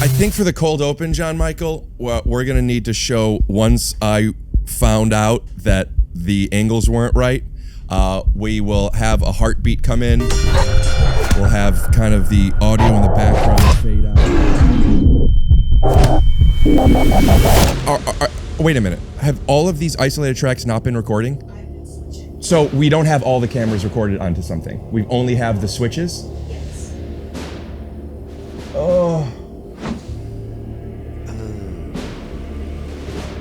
I think for the cold open, JonMichael, what we're going to need to show once I found out that the angles weren't right, we will have a heartbeat come in. We'll have kind of the audio in the background fade out. Wait a minute. Have all of these isolated tracks not been recording? I've been switching. So we don't have all the cameras recorded onto something. We only have the switches? Yes. Oh.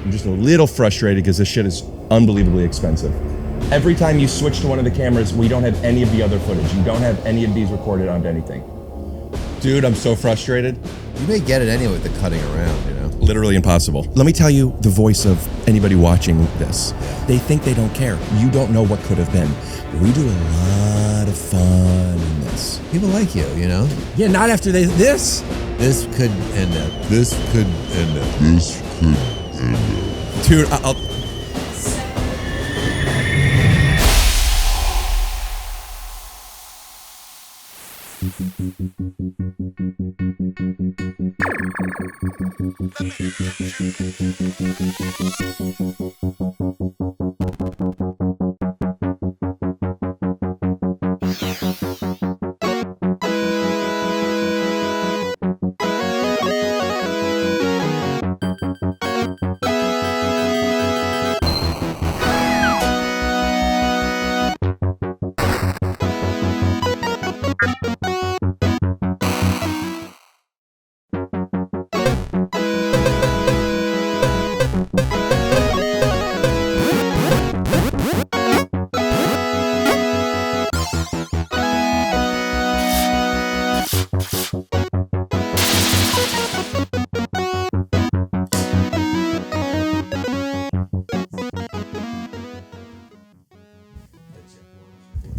I'm just a little frustrated because this shit is unbelievably expensive. Every time you switch to one of the cameras, we don't have any of the other footage. You don't have any of these recorded onto anything. Dude, I'm so frustrated. You may get it anyway with the cutting around, you know? Literally impossible. Let me tell you the voice of anybody watching this. They think they don't care. You don't know what could have been. We do a lot of fun in this. People like you know? Yeah, not after this. This could end up. This could end up. This could end up. Dude, I'll...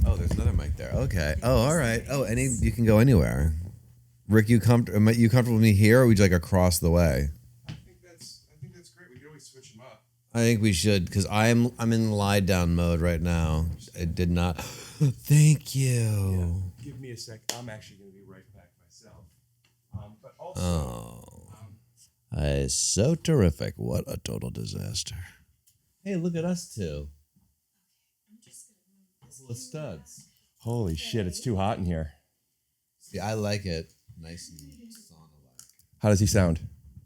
Oh, there's another mic there. Okay. Oh, all right. Oh, you can go anywhere. Rick, you comfortable with me here, or would you like across the way? I think that's great. We can always switch them up. I think we should, because I'm in lie down mode right now. I did not. Thank you. Yeah. Give me a sec. I'm actually going to be right back myself. But also, So terrific. What a total disaster. Hey, look at us two. Couple of studs. holy shit, it's too hot in here. See, I like it nice and sauna-like. How does he sound?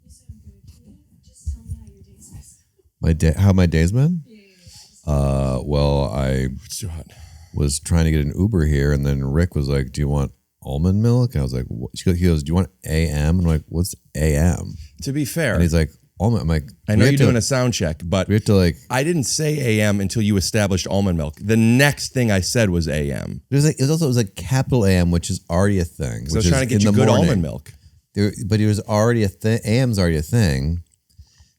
You sound good. Can you just tell me how your day's been? How my day's been? Yeah. Well, I It's too hot. was trying to get an Uber here, and then Rick was like, "Do you want almond milk?" And I was like, what? He goes, "Do you want AM?" And I'm like, "What's AM?" To be fair, And he's like, "Almond." I'm like, I know you're doing a sound check, but we have to like. I didn't say AM until you established almond milk. The next thing I said was AM. It was like capital AM, which is already a thing. So I was trying to get you good almond milk. But it was already a thing. AM's already a thing.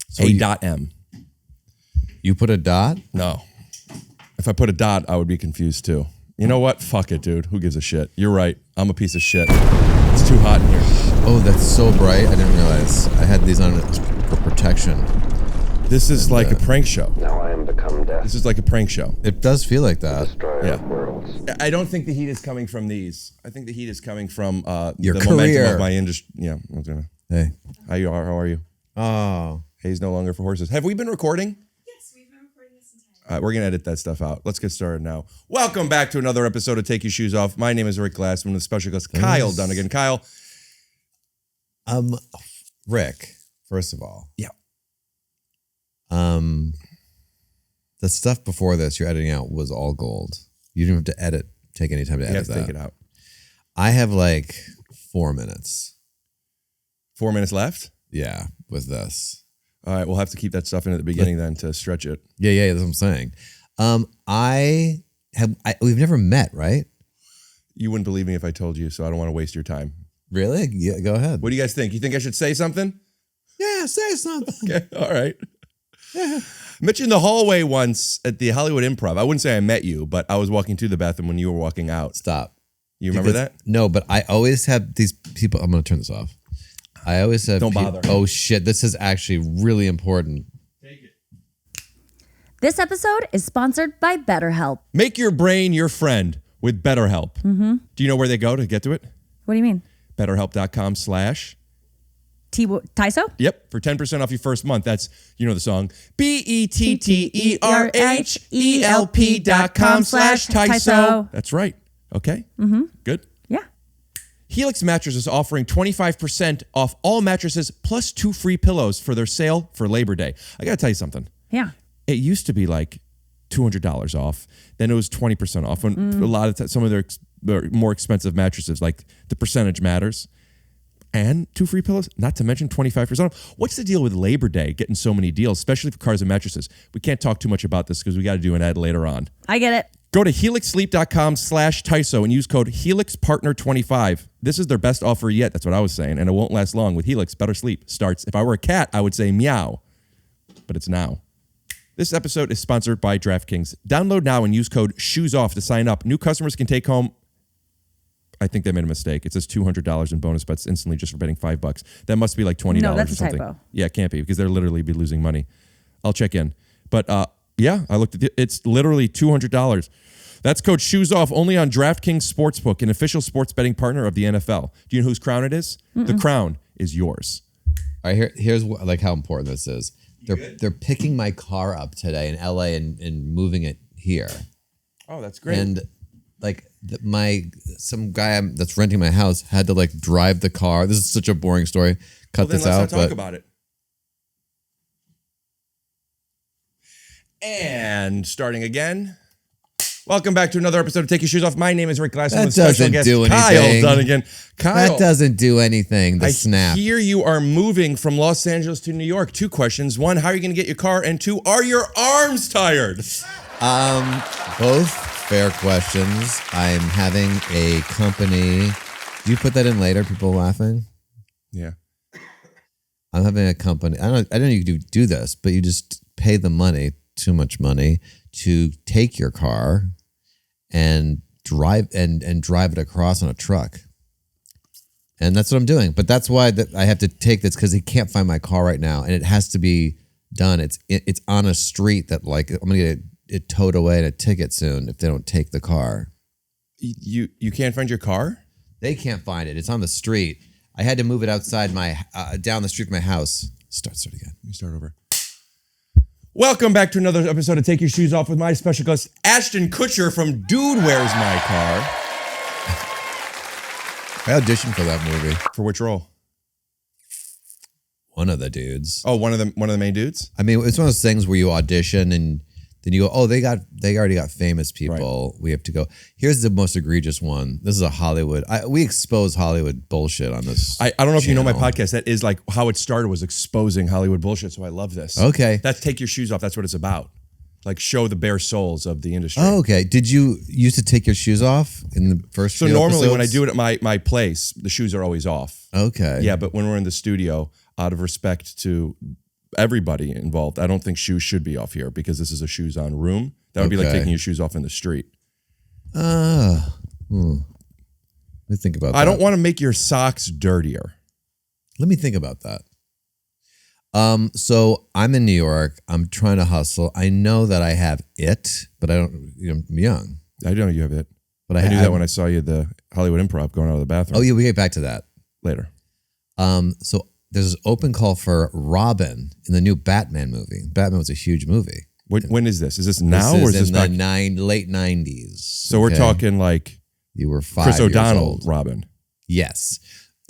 So A.M. You put a dot? No. If I put a dot, I would be confused too. You know what? Fuck it, dude. Who gives a shit? You're right. I'm a piece of shit. It's too hot in here. Oh, that's so bright. I didn't realize. I had these on for protection. This is like a prank show. Now I am become death, This is like a prank show. It does feel like that. destroyer Yeah. of worlds. I don't think the heat is coming from these. I think the heat is coming from Your the career. momentum of my industry. Yeah. Hey. How are you? Oh. Hay's no longer for horses. Have we been recording? Yes, we've been recording this entire We're going to edit that stuff out. Let's get started now. Welcome back to another episode of Take Your Shoes Off. My name is Rick Glassman with special guest Kyle Dunnigan. Kyle. Rick, first of all. Yeah. The stuff before this you're editing out was all gold. You didn't have to take any time to You edit have to that. take it out. I have like 4 minutes. 4 minutes left? Yeah, with this. All right, we'll have to keep that stuff in at the beginning then to stretch it. Yeah, that's what I'm saying. We've never met, right? You wouldn't believe me if I told you, so I don't want to waste your time. Really? Yeah, go ahead. What do you guys think? You think I should say something? Yeah, say something. Okay, all right. Met you in the hallway once at the Hollywood Improv. I wouldn't say I met you, but I was walking to the bathroom when you were walking out. Stop. You remember that? No, but I always have these people. I'm going to turn this off. I always have. Don't bother. Oh shit! This is actually really important. Take it. This episode is sponsored by BetterHelp. Make your brain your friend with BetterHelp. Mm-hmm. Do you know where they go to get to it? What do you mean? BetterHelp.com/. TYSO? Yep, for 10% off your first month. That's, you know the song. BETTERHELP.com/TYSO. That's right. Okay? Mm-hmm. Good. Yeah. Helix Mattress is offering 25% off all mattresses plus 2 free pillows for their sale for Labor Day. I got to tell you something. Yeah. It used to be like $200 off. Then it was 20% off. And a lot of some of their more expensive mattresses, like the percentage matters. And 2 free pillows, not to mention 25% off. What's the deal with Labor Day getting so many deals, especially for cars and mattresses? We can't talk too much about this because we got to do an ad later on. I get it. Go to helixsleep.com/TYSO and use code HelixPartner25. This is their best offer yet. That's what I was saying. And it won't last long. With Helix, better sleep starts. If I were a cat, I would say meow. But it's now. This episode is sponsored by DraftKings. Download now and use code SHOESOFF to sign up. New customers can take home, I think they made a mistake. It says $200 in bonus bets instantly just for betting $5. That must be like $20 No, that's or a something. typo. Yeah, it can't be because they'll literally be losing money. I'll check in. But yeah, I looked at it. It's literally $200. That's code SHOESOFF only on DraftKings Sportsbook, an official sports betting partner of the NFL. Do you know whose crown it is? The crown is yours. All right, here's like how important this is. They're picking my car up today in LA and moving it here. Oh, that's great. And like some guy that's renting my house had to like drive the car. This is such a boring story. Cut this out. Let's not talk about it. And starting again. Welcome back to another episode of Take Your Shoes Off. My name is Rick Glassman. That with special doesn't guest do Kyle anything. Dunnigan. Kyle, That doesn't do anything. The snap. I hear you are moving from Los Angeles to New York. 2 questions. 1, how are you going to get your car? And 2, are your arms tired? Both fair questions. I'm having a company. Do you put that in later? People laughing. Yeah. I'm having a company. I don't know you do this, but you just pay the money, too much money, to take your car and drive it across on a truck. And that's what I'm doing. But that's why I have to take this, because he can't find my car right now, and it has to be done. It's on a street that like I'm gonna get it towed away and a ticket soon if they don't take the car. You can't find your car? They can't find it. It's on the street. I had to move it outside down the street from my house. Start again. Let me start over. Welcome back to another episode of Take Your Shoes Off with my special guest, Ashton Kutcher from Dude, Where's My Car? I auditioned for that movie. For which role? One of the dudes. Oh, one of the main dudes? I mean, it's one of those things where you audition and then you go, oh, they already got famous people. Right. We have to go. Here's the most egregious one. This is a Hollywood. We expose Hollywood bullshit on this. I don't know if you know my channel. podcast. That is like how it started, was exposing Hollywood bullshit. So I love this. Okay. That's Take Your Shoes Off. That's what it's about. Like show the bare souls of the industry. Oh, okay. Did you used to take your shoes off in the first So few normally episodes? when I do it at my place, the shoes are always off. Okay. Yeah, but when we're in the studio, out of respect to everybody involved, I don't think shoes should be off here because this is a shoes on room. That would be like taking your shoes off in the street. Let me think about that. I don't want to make your socks dirtier. Let me think about that. So I'm in New York. I'm trying to hustle. I know that I have it, but I don't, I'm young. I know you have it. But I knew that when I saw you at the Hollywood Improv going out of the bathroom. Oh, yeah, we get back to that. Later. So there's this open call for Robin in the new Batman movie. Batman was a huge movie. When is this? Is this now or is this in back? the late 90s? So we're talking like you were 5 Chris years O'Donnell, old. Robin. Yes.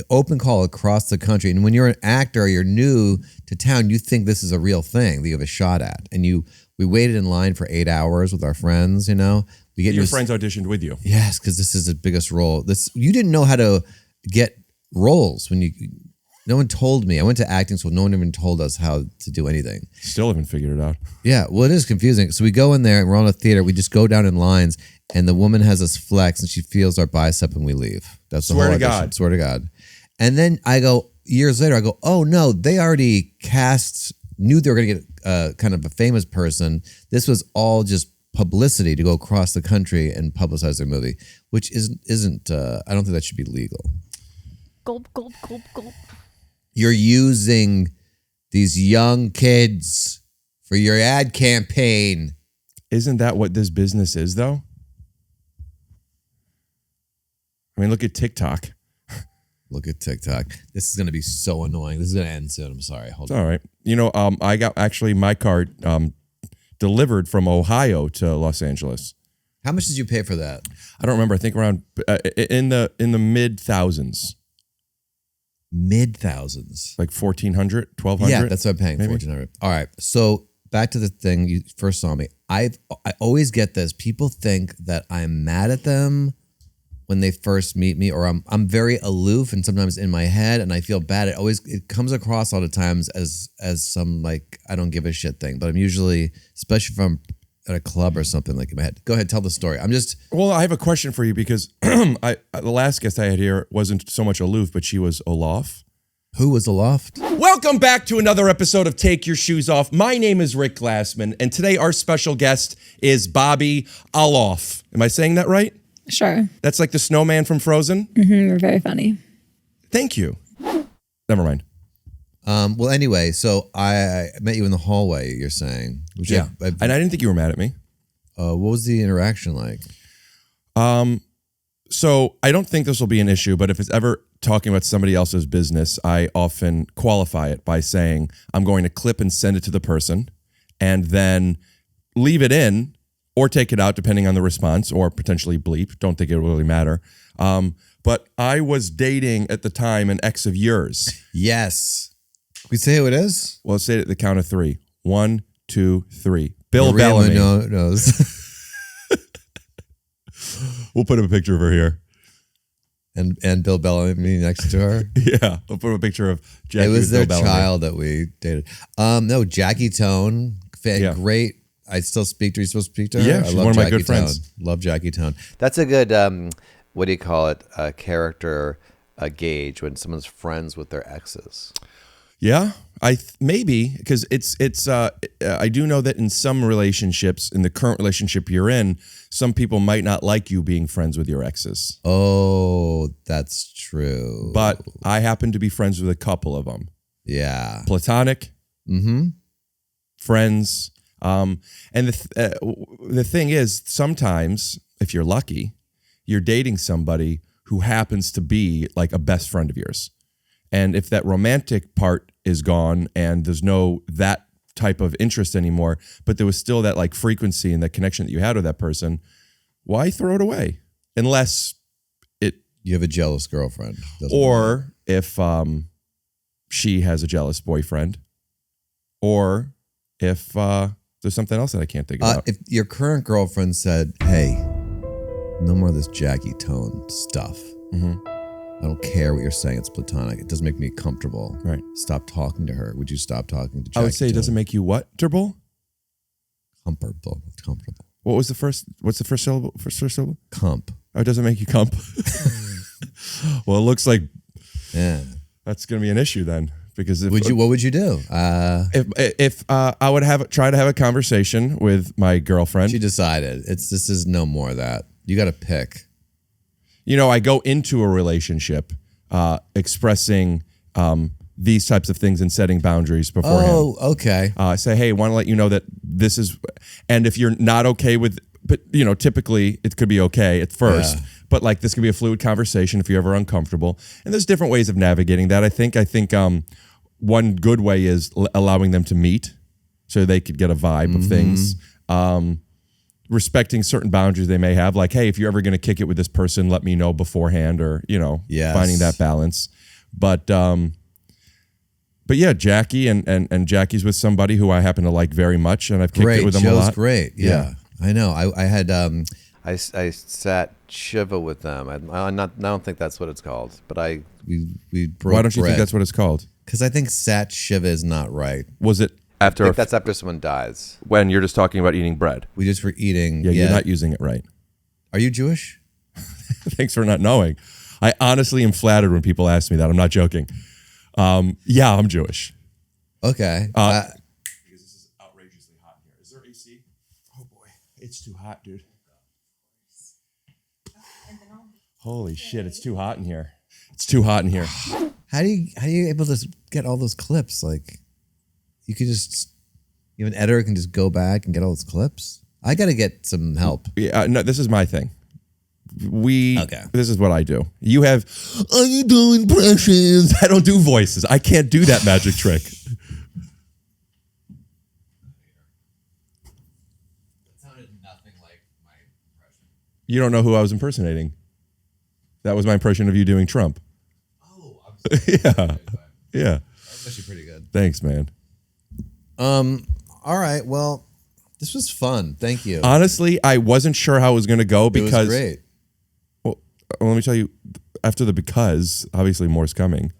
Open call across the country. And when you're an actor, you're new to town, you think this is a real thing that you have a shot at. And we waited in line for 8 hours with our friends, you know. Your friends auditioned with you. Yes, because this is the biggest role. You didn't know how to get roles when no one told me. I went to acting school. No one even told us how to do anything. Still haven't figured it out. Yeah, well, it is confusing. So we go in there and we're on a theater. We just go down in lines and the woman has us flex and she feels our bicep and we leave. That's the Swear whole to audition. God. Swear to God. And then I go, years later, I go, oh no, they already knew they were going to get kind of a famous person. This was all just publicity to go across the country and publicize their movie, which isn't I don't think that should be legal. Gulp, gulp, gulp, gulp. You're using these young kids for your ad campaign. Isn't that what this business is, though? I mean, look at TikTok. Look at TikTok. This is going to be so annoying. This is going to end soon. I'm sorry. Hold on. All right. I got actually my card delivered from Ohio to Los Angeles. How much did you pay for that? I don't remember. I think around in the mid thousands. Mid thousands. Like 1,400, 1,200. Yeah, that's what I'm paying. maybe? 1,400. All right. So back to the thing you first saw me. I always get this. People think that I'm mad at them when they first meet me, or I'm very aloof and sometimes in my head, and I feel bad. It comes across all the times as some like I don't give a shit thing. But I'm usually, especially if I'm at a club or something, like in my head. Go ahead, tell the story. Well, I have a question for you because the last guest I had here wasn't so much aloof, but she was Olaf. Who was aloft? Welcome back to another episode of Take Your Shoes Off. My name is Rick Glassman, and today our special guest is Bobby Olof. Am I saying that right? Sure. That's like the snowman from Frozen? You're very funny. Thank you. Never mind. Well, anyway, so I met you in the hallway, you're saying. Which Yeah. And I didn't think you were mad at me. what was the interaction like? So I don't think this will be an issue, but if it's ever talking about somebody else's business, I often qualify it by saying I'm going to clip and send it to the person and then leave it in or take it out depending on the response, or potentially bleep. Don't think it will really matter. But I was dating at the time an ex of yours. Yes. We say who it is? Well, let's say it at the count of three. 1, 2, 3. Bill Maria Bellamy. knows. We'll put a picture of her here. and Bill Bellamy next to her. Yeah, we'll put a picture of Jackie. It was with their Bill Bellamy. child that we dated. No, Jackie Tohn. Yeah. Great. I still speak to her. You supposed to speak to her? Yeah, I she's love one of my Jackie good friends. Tohn. Love Jackie Tohn. That's a good, what do you call it? Character gauge when someone's friends with their exes. Yeah, maybe because it's I do know that in some relationships, in the current relationship you're in, some people might not like you being friends with your exes. Oh, that's true. But I happen to be friends with a couple of them. Yeah. Platonic. Mm-hmm. Friends. And the thing is, sometimes if you're lucky, you're dating somebody who happens to be like a best friend of yours. And if that romantic part is gone and there's no that type of interest anymore, but there was still that like frequency and that connection that you had with that person, why throw it away? Unless You have a jealous girlfriend. or if she has a jealous boyfriend, or if there's something else that I can't think about. If your current girlfriend said, hey, no more of this Jackie Tohn stuff. Mm-hmm. I don't care what you're saying. It's platonic. It doesn't make me comfortable. Right. Stop talking to her. Would you stop talking to Jackie I would say it doesn't make you what, Turbo? comfortable. What's the first syllable? First syllable? Comp. Oh, it doesn't make you comp. Well, it looks like Yeah. that's going to be an issue then, because if, What would you do? if I would try to have a conversation with my girlfriend. She decided this is no more of that. You got to pick. I go into a relationship expressing these types of things and setting boundaries beforehand. Oh, okay. I say, hey, want to let you know that this is, and if you're not okay with, but typically it could be okay at first, but like this could be a fluid conversation if you're ever uncomfortable. And there's different ways of navigating that. I think one good way is allowing them to meet so they could get a vibe of things. Respecting certain boundaries they may have, like, hey, if you're ever going to kick it with this person, let me know beforehand, or Yes. finding that balance. But yeah, Jackie and Jackie's with somebody who I happen to like very much, and I've kicked it with them Joe's a lot. great. Yeah. I know. I had I sat Shiva with them. I don't think that's what it's called, but we broke Why don't you bread. think that's what it's called? Because I think Sat Shiva is not right. Was it I after think that's after someone dies. when you're just talking about eating bread? We just were eating. Yeah, you're not using it right. Are you Jewish? Thanks for not knowing. I honestly am flattered when people ask me that. I'm not joking. Yeah, I'm Jewish. Okay. Because this is outrageously hot in here. Is there AC? Oh boy, it's too hot, dude. Holy shit, it's too hot in here. It's too hot in here. How do you able to get all those clips? Like, you could just, you have an editor can just go back and get all those clips. I got to get some help. Yeah, no, this is my thing. This is what I do. You have, you do impressions. I don't do voices. I can't do that magic trick. That sounded nothing like my impression. You don't know who I was impersonating. That was my impression of you doing Trump. Oh, I'm sorry. Yeah. That's actually pretty good. Thanks, man. All right. Well, this was fun. Thank you. Honestly, I wasn't sure how it was going to go because. It was great. Well, let me tell you, after the because, obviously more's coming.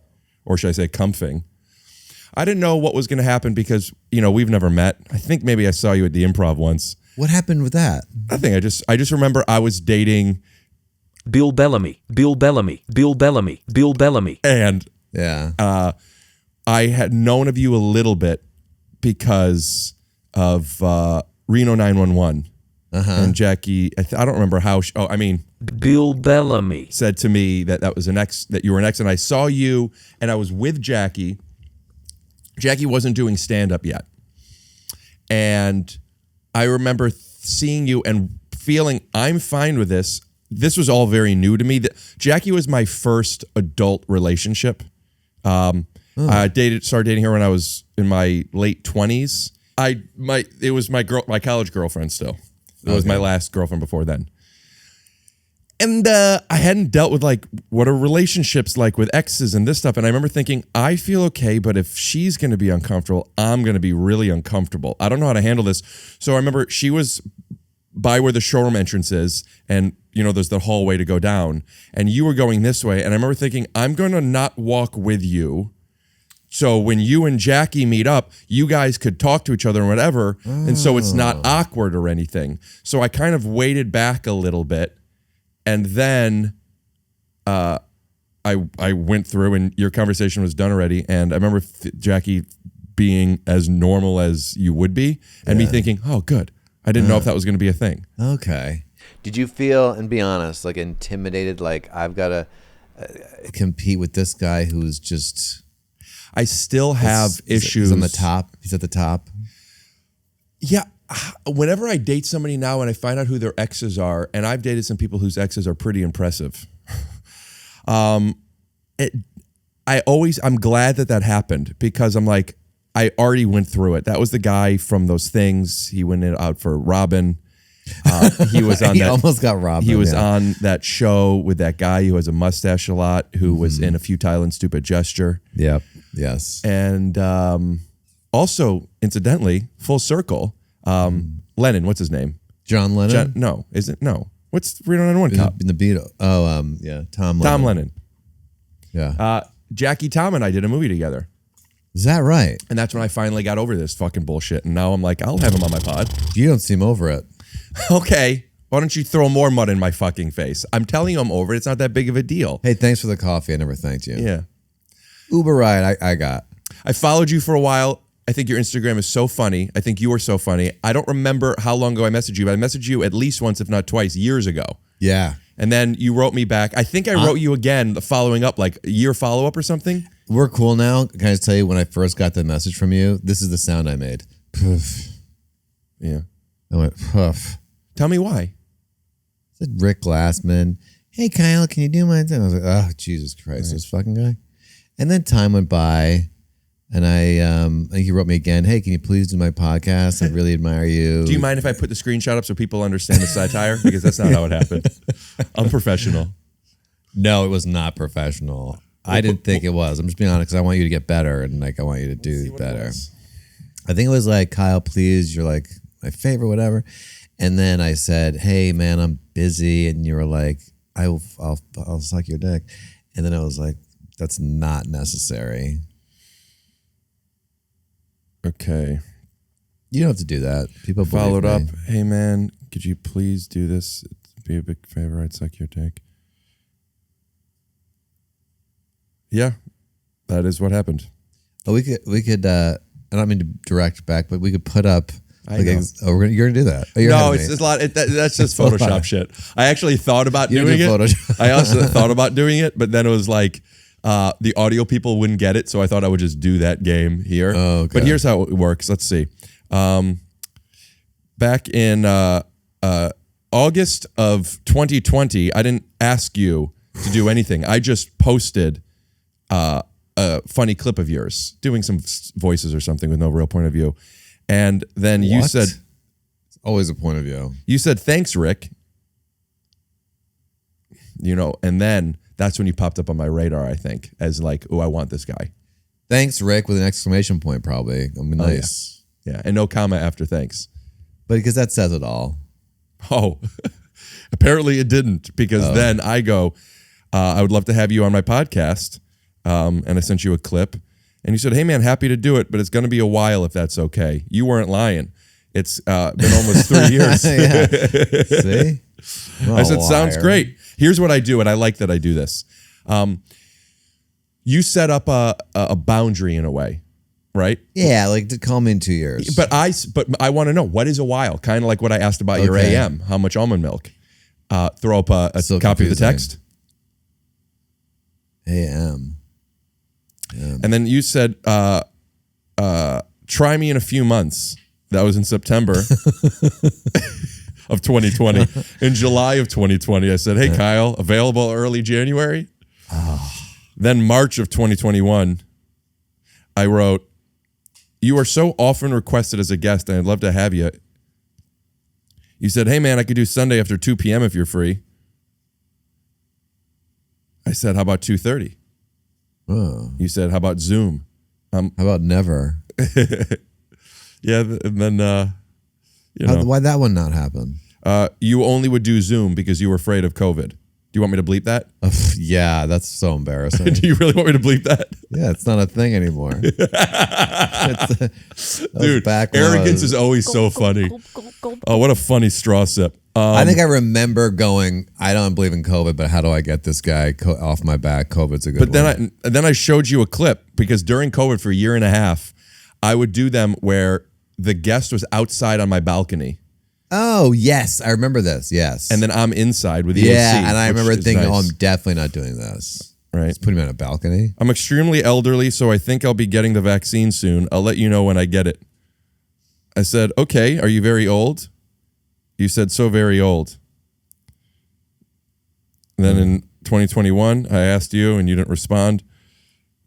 Or should I say comfing. I didn't know what was going to happen because, we've never met. I think maybe I saw you at the Improv once. What happened with that? Nothing. I just remember I was dating Bill Bellamy. and Yeah. I had known of you a little bit because of Reno 911 and Jackie. I don't remember how. Bill Bellamy. Said to me that was an ex, that you were an ex, and I saw you, and I was with Jackie. Jackie wasn't doing stand up yet, and I remember seeing you and feeling I'm fine with this. This was all very new to me. Jackie was my first adult relationship. I started dating her when I was in my late 20s. It was my college girlfriend still. It was my last girlfriend before then. And I hadn't dealt with what are relationships like with exes and this stuff. And I remember thinking, I feel okay, but if she's going to be uncomfortable, I'm going to be really uncomfortable. I don't know how to handle this. So I remember she was by where the showroom entrance is, and there's the hallway to go down, and you were going this way. And I remember thinking, I'm going to not walk with you. So when you and Jackie meet up, you guys could talk to each other and whatever. And so it's not awkward or anything. So I kind of waited back a little bit. And then I went through and your conversation was done already. And I remember Jackie being as normal as you would be and me thinking, oh, good. I didn't know if that was going to be a thing. Okay. Did you feel, and be honest, intimidated? I've got to compete with this guy who's just. I still have issues. He's on the top. He's at the top. Yeah. Whenever I date somebody now and I find out who their exes are, and I've dated some people whose exes are pretty impressive. I'm glad that happened because I'm like, I already went through it. That was the guy from those things. He went out for Robin. He was on. He almost got robbed. He was on that show with that guy who has a mustache a lot, who was in A Futile and Stupid Gesture. Yep. Yes. And also, incidentally, full circle, Lennon. What's his name? John Lennon. No, is it? No. What's Reno 911 cop? In the Beatles. Oh, yeah. Tom Lennon. Tom Lennon. Yeah. Jackie Tohn and I did a movie together. Is that right? And that's when I finally got over this fucking bullshit. And now I'm like, I'll have him on my pod. You don't seem over it. Okay. Why don't you throw more mud in my fucking face? I'm telling you I'm over it. It's not that big of a deal. Hey, thanks for the coffee. I never thanked you. Yeah. Uber ride I got. I followed you for a while. I think your Instagram is so funny. I think you are so funny. I don't remember how long ago I messaged you, but I messaged you at least once, if not twice, years ago. Yeah. And then you wrote me back. I think I wrote you again, following up, like a year follow-up or something. We're cool now. Can I just tell you, when I first got the message from you, this is the sound I made. Poof. Yeah. I went, poof. Tell me why. I said, Rick Glassman. Hey, Kyle, can you do my thing? I was like, oh, Jesus Christ, this fucking guy. And then time went by, and I think he wrote me again. Hey, can you please do my podcast? I really admire you. Do you mind if I put the screenshot up so people understand the satire? Because that's not how it happened. I'm professional. No, it was not professional. I didn't think it was. I'm just being honest because I want you to get better, and I want you to do better. I think it was like, Kyle, please, you're like my favorite, whatever. And then I said, hey, man, I'm busy. And you were like, I'll suck your dick. And then I was like, that's not necessary. Okay. You don't have to do that. People followed up. Me. Hey, man, could you please do this? It'd be a big favor. I'd suck your dick. Yeah, that is what happened. Oh, we could. I don't mean to direct back, but we could put up. You're gonna do that. Oh, no, it's a lot. That's just Photoshop shit. I actually thought about doing it. I also thought about doing it, but then it was like the audio people wouldn't get it, so I thought I would just do that game here. Oh, okay. But here's how it works. Let's see. Back in August of 2020, I didn't ask you to do anything. I just posted a funny clip of yours doing some voices or something with no real point of view. And then you What? said, It's always a point of view. you said, thanks, Rick. You know, and then that's when you popped up on my radar, I think, as like, oh, I want this guy. Thanks, Rick, with an exclamation point, probably. I mean, nice. Yeah, and no comma after thanks. But because that says it all. Oh, apparently it didn't, because then I go, I would love to have you on my podcast. And I sent you a clip, and you said, hey, man, happy to do it, but it's going to be a while if that's okay. You weren't lying. It's been almost 3 years. See? I said, sounds great. Here's what I do, and I like that I do this. You set up a boundary in a way, right? Yeah, like to call me in 2 years. But I want to know, what is a while? Kind of like what I asked about your Okay. AM. How much almond milk? Throw up a So copy of the confusing. text. AM. And then you said, try me in a few months. That was in September of 2020. In July of 2020, I said, hey, Kyle, available early January? Then March of 2021, I wrote, you are so often requested as a guest, and I'd love to have you. You said, hey, man, I could do Sunday after 2 p.m. if you're free. I said, how about 2:30? Oh. You said, how about Zoom? How about never? Yeah, and then, you know, Why'd that one not happen? you only would do Zoom because you were afraid of COVID. Do you want me to bleep that? Yeah, that's so embarrassing. Do you really want me to bleep that? Yeah, it's not a thing anymore. Dude, back when I arrogance was- is always so funny. Oh, what a funny straw sip. I think I remember going, I don't believe in COVID, but how do I get this guy off my back? COVID's a good But one. then I showed you a clip, because during COVID for a year and a half, I would do them where the guest was outside on my balcony, Oh, yes. I remember this. Yes. and then I'm inside with the yeah, AC. and I which remember is thinking, oh, nice, I'm definitely not doing this. right. Just put him on a balcony. I'm extremely elderly, so I think I'll be getting the vaccine soon. I'll let you know when I get it. I said, okay, are you very old? You said, so very old. And then in 2021, I asked you and you didn't respond.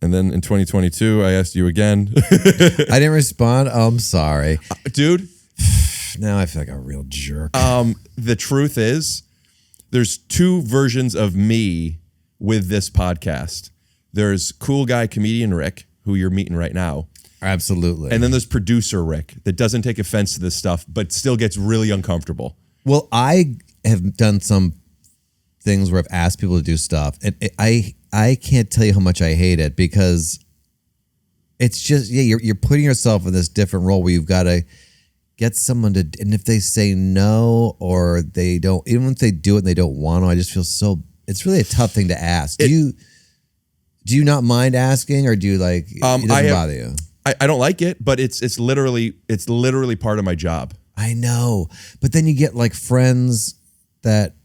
And then in 2022, I asked you again. I didn't respond. Oh, I'm sorry. Dude, Now I feel like a real jerk. the truth is, there's two versions of me with this podcast. There's cool guy comedian Rick, who you're meeting right now. Absolutely. And then there's producer Rick that doesn't take offense to this stuff, but still gets really uncomfortable. Well, I have done some things where I've asked people to do stuff, and I can't tell you how much I hate it, because it's just, yeah, you're putting yourself in this different role where you've got to get someone to, and if they say no, or they don't, even if they do it and they don't want to, I just feel so, it's really a tough thing to ask. Do you not mind asking, or do you like, it doesn't bother you? I don't like it, but it's literally part of my job. I know, but then you get like friends that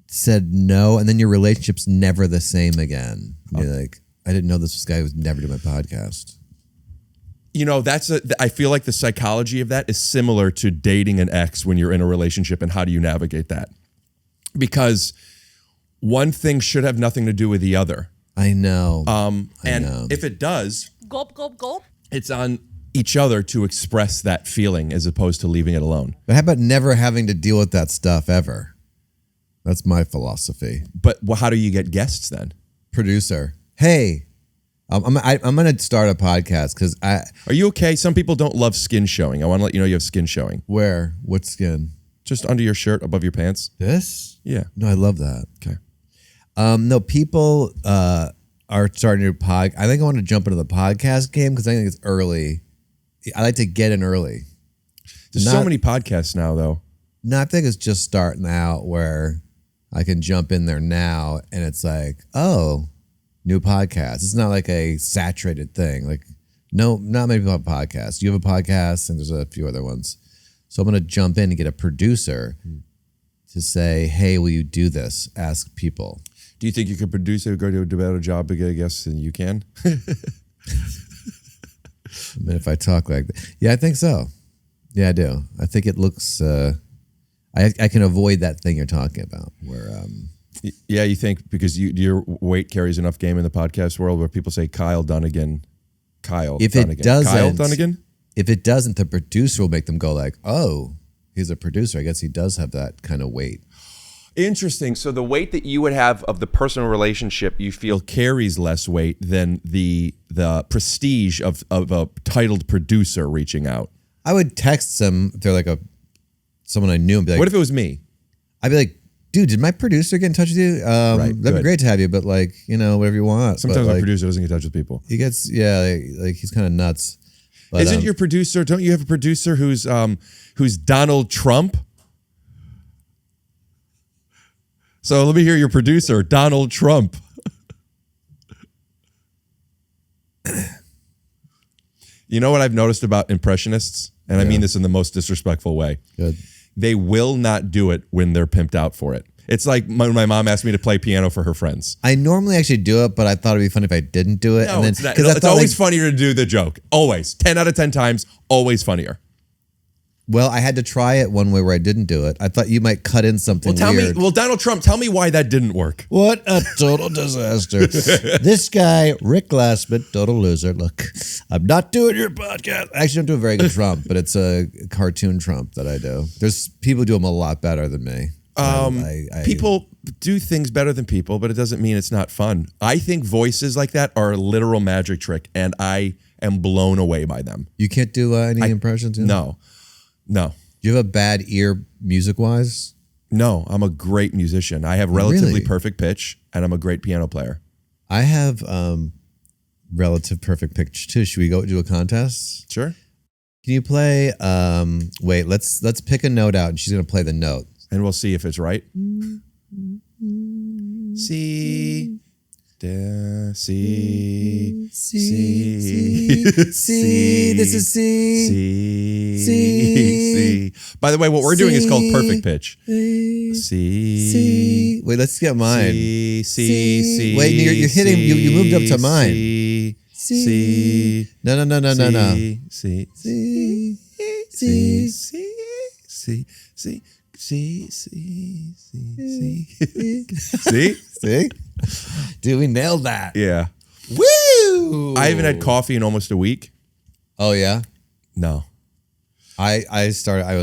said no, and then your relationship's never the same again. You're like, I didn't know this guy would never do my podcast. You know, I feel like the psychology of that is similar to dating an ex when you're in a relationship, and how do you navigate that? Because one thing should have nothing to do with the other. I know. If it does, Gulp, gulp, gulp. it's on each other to express that feeling as opposed to leaving it alone. But how about never having to deal with that stuff ever? That's my philosophy. But how do you get guests then? Producer, hey, I'm going to start a podcast because Are you okay? Some people don't love skin showing. I want to let you know you have skin showing. where? What skin? Just under your shirt, above your pants. This? Yeah. No, I love that. Okay. No, people are starting to I think I want to jump into the podcast game because I think it's early. I like to get in early. There's so many podcasts now, though. No, I think it's just starting out where I can jump in there now and it's like, oh, new podcast. It's not like a saturated thing. Like, no, not many people have podcasts. You have a podcast, and there's a few other ones. So I'm going to jump in and get a producer to say, hey, will you do this? Ask people. Do you think you could produce it, go to a better job to get a guest than you can? I mean, if I talk like that. Yeah, I think so. Yeah, I do. I think it looks, I can avoid that thing you're talking about where Yeah, you think because your weight carries enough game in the podcast world where people say Kyle Dunnigan. If it doesn't, Kyle Dunnigan? If it doesn't, the producer will make them go like, oh, he's a producer. I guess he does have that kind of weight. Interesting. So the weight that you would have of the personal relationship you feel carries less weight than the prestige of a titled producer reaching out. I would text them if they're like someone I knew and be like, What if it was me? I'd be like, dude, did my producer get in touch with you? That'd be great to have you, but like, whatever you want. Sometimes but my like, producer doesn't get in touch with people. he gets, like he's kind of nuts. But, Isn't your producer, don't you have a producer who's Donald Trump? So let me hear your producer, Donald Trump. You know what I've noticed about impressionists? And I mean this in the most disrespectful way. Good. They will not do it when they're pimped out for it. It's like when my mom asked me to play piano for her friends. I normally actually do it, but I thought it'd be funny if I didn't do it. No, and then, it's not. 'cause I It's thought, always like, funnier to do the joke. Always. 10 out of 10 times, always funnier. Well, I had to try it one way where I didn't do it. I thought you might cut in something weird. Donald Trump, tell me why that didn't work. What a total disaster. This guy, Rick Glassman, total loser. Look, I'm not doing your podcast. I actually don't do a very good Trump, but it's a cartoon Trump that I do. There's people who do them a lot better than me. People do things better than people, but it doesn't mean it's not fun. I think voices like that are a literal magic trick, and I am blown away by them. You can't do any impressions? No. Do you have a bad ear music-wise? No, I'm a great musician. I have relatively perfect pitch, and I'm a great piano player. I have relative perfect pitch too. Should we go do a contest? Sure. Can you play? Wait, let's pick a note out, and she's gonna play the note, and we'll see if it's right. C, da, C, C, C. This is C. C. By the way, what we're doing is called perfect pitch. C. Wait, let's get mine. C. Wait, you're hitting. You moved up to mine. C. No. C. See? Dude, we nailed that. Yeah. Woo! I haven't had coffee in almost a week. Oh yeah? No. I was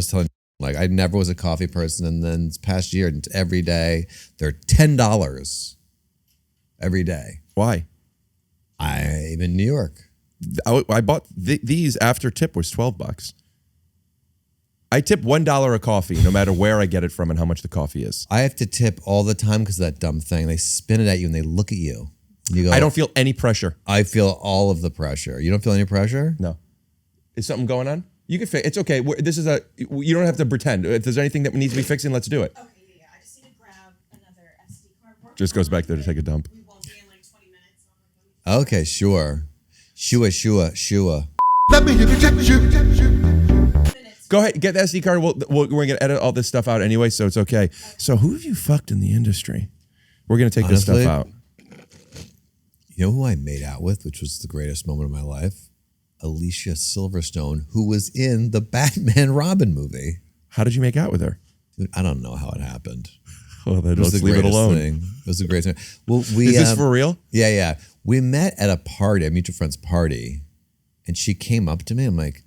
telling like I never was a coffee person, and then this past year every day they're $10 every day. Why? I'm in New York. I bought these after tip was $12. I tip $1 a coffee, no matter where I get it from and how much the coffee is. I have to tip all the time because of that dumb thing. They spin it at you and they look at you. You go, I don't feel any pressure. I feel all of the pressure. You don't feel any pressure? No. Is something going on? You can fix. It's okay. You don't have to pretend. If there's anything that needs to be fixing, let's do it. Okay, yeah. I just need to grab another SD card. Just goes back there to take a dump. We won't be in like 20 minutes. So I'm like, Okay, sure. Shua. Let me hear you check the shoe. Go ahead, get the SD card. We're going to edit all this stuff out anyway, so it's okay. So who have you fucked in the industry? We're going to take this stuff out. You know who I made out with, which was the greatest moment of my life? Alicia Silverstone, who was in the Batman Robin movie. How did you make out with her? Dude, I don't know how it happened. Oh, then It was let's the leave it greatest alone. thing. It was the greatest thing. Well, Is this for real? Yeah. We met at a party, a mutual friend's party, and she came up to me. I'm like,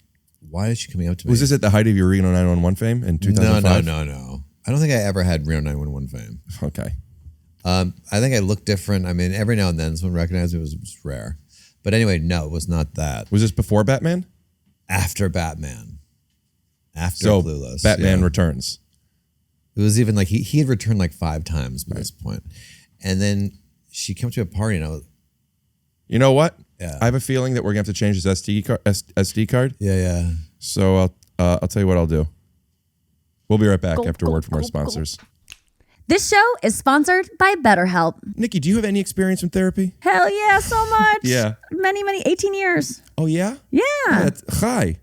why is she coming up to me? Was this at the height of your Reno 911 fame in 2005? No. I don't think I ever had Reno 911 fame. Okay. I think I looked different. I mean, every now and then someone recognized me. It was rare. But anyway, no, it was not that. Was this before Batman? After Batman. After So Clueless. Batman yeah. Returns. It was even like he had returned like 5 times by this point. And then she came to a party and I was, You know what? Yeah. I have a feeling that we're going to have to change this SD card. yeah. So I'll tell you what I'll do. We'll be right back after a word from our sponsors. This show is sponsored by BetterHelp. Nikki, do you have any experience in therapy? Hell yeah, so much. Yeah. Many, 18 years. Oh, yeah? Yeah. Hi.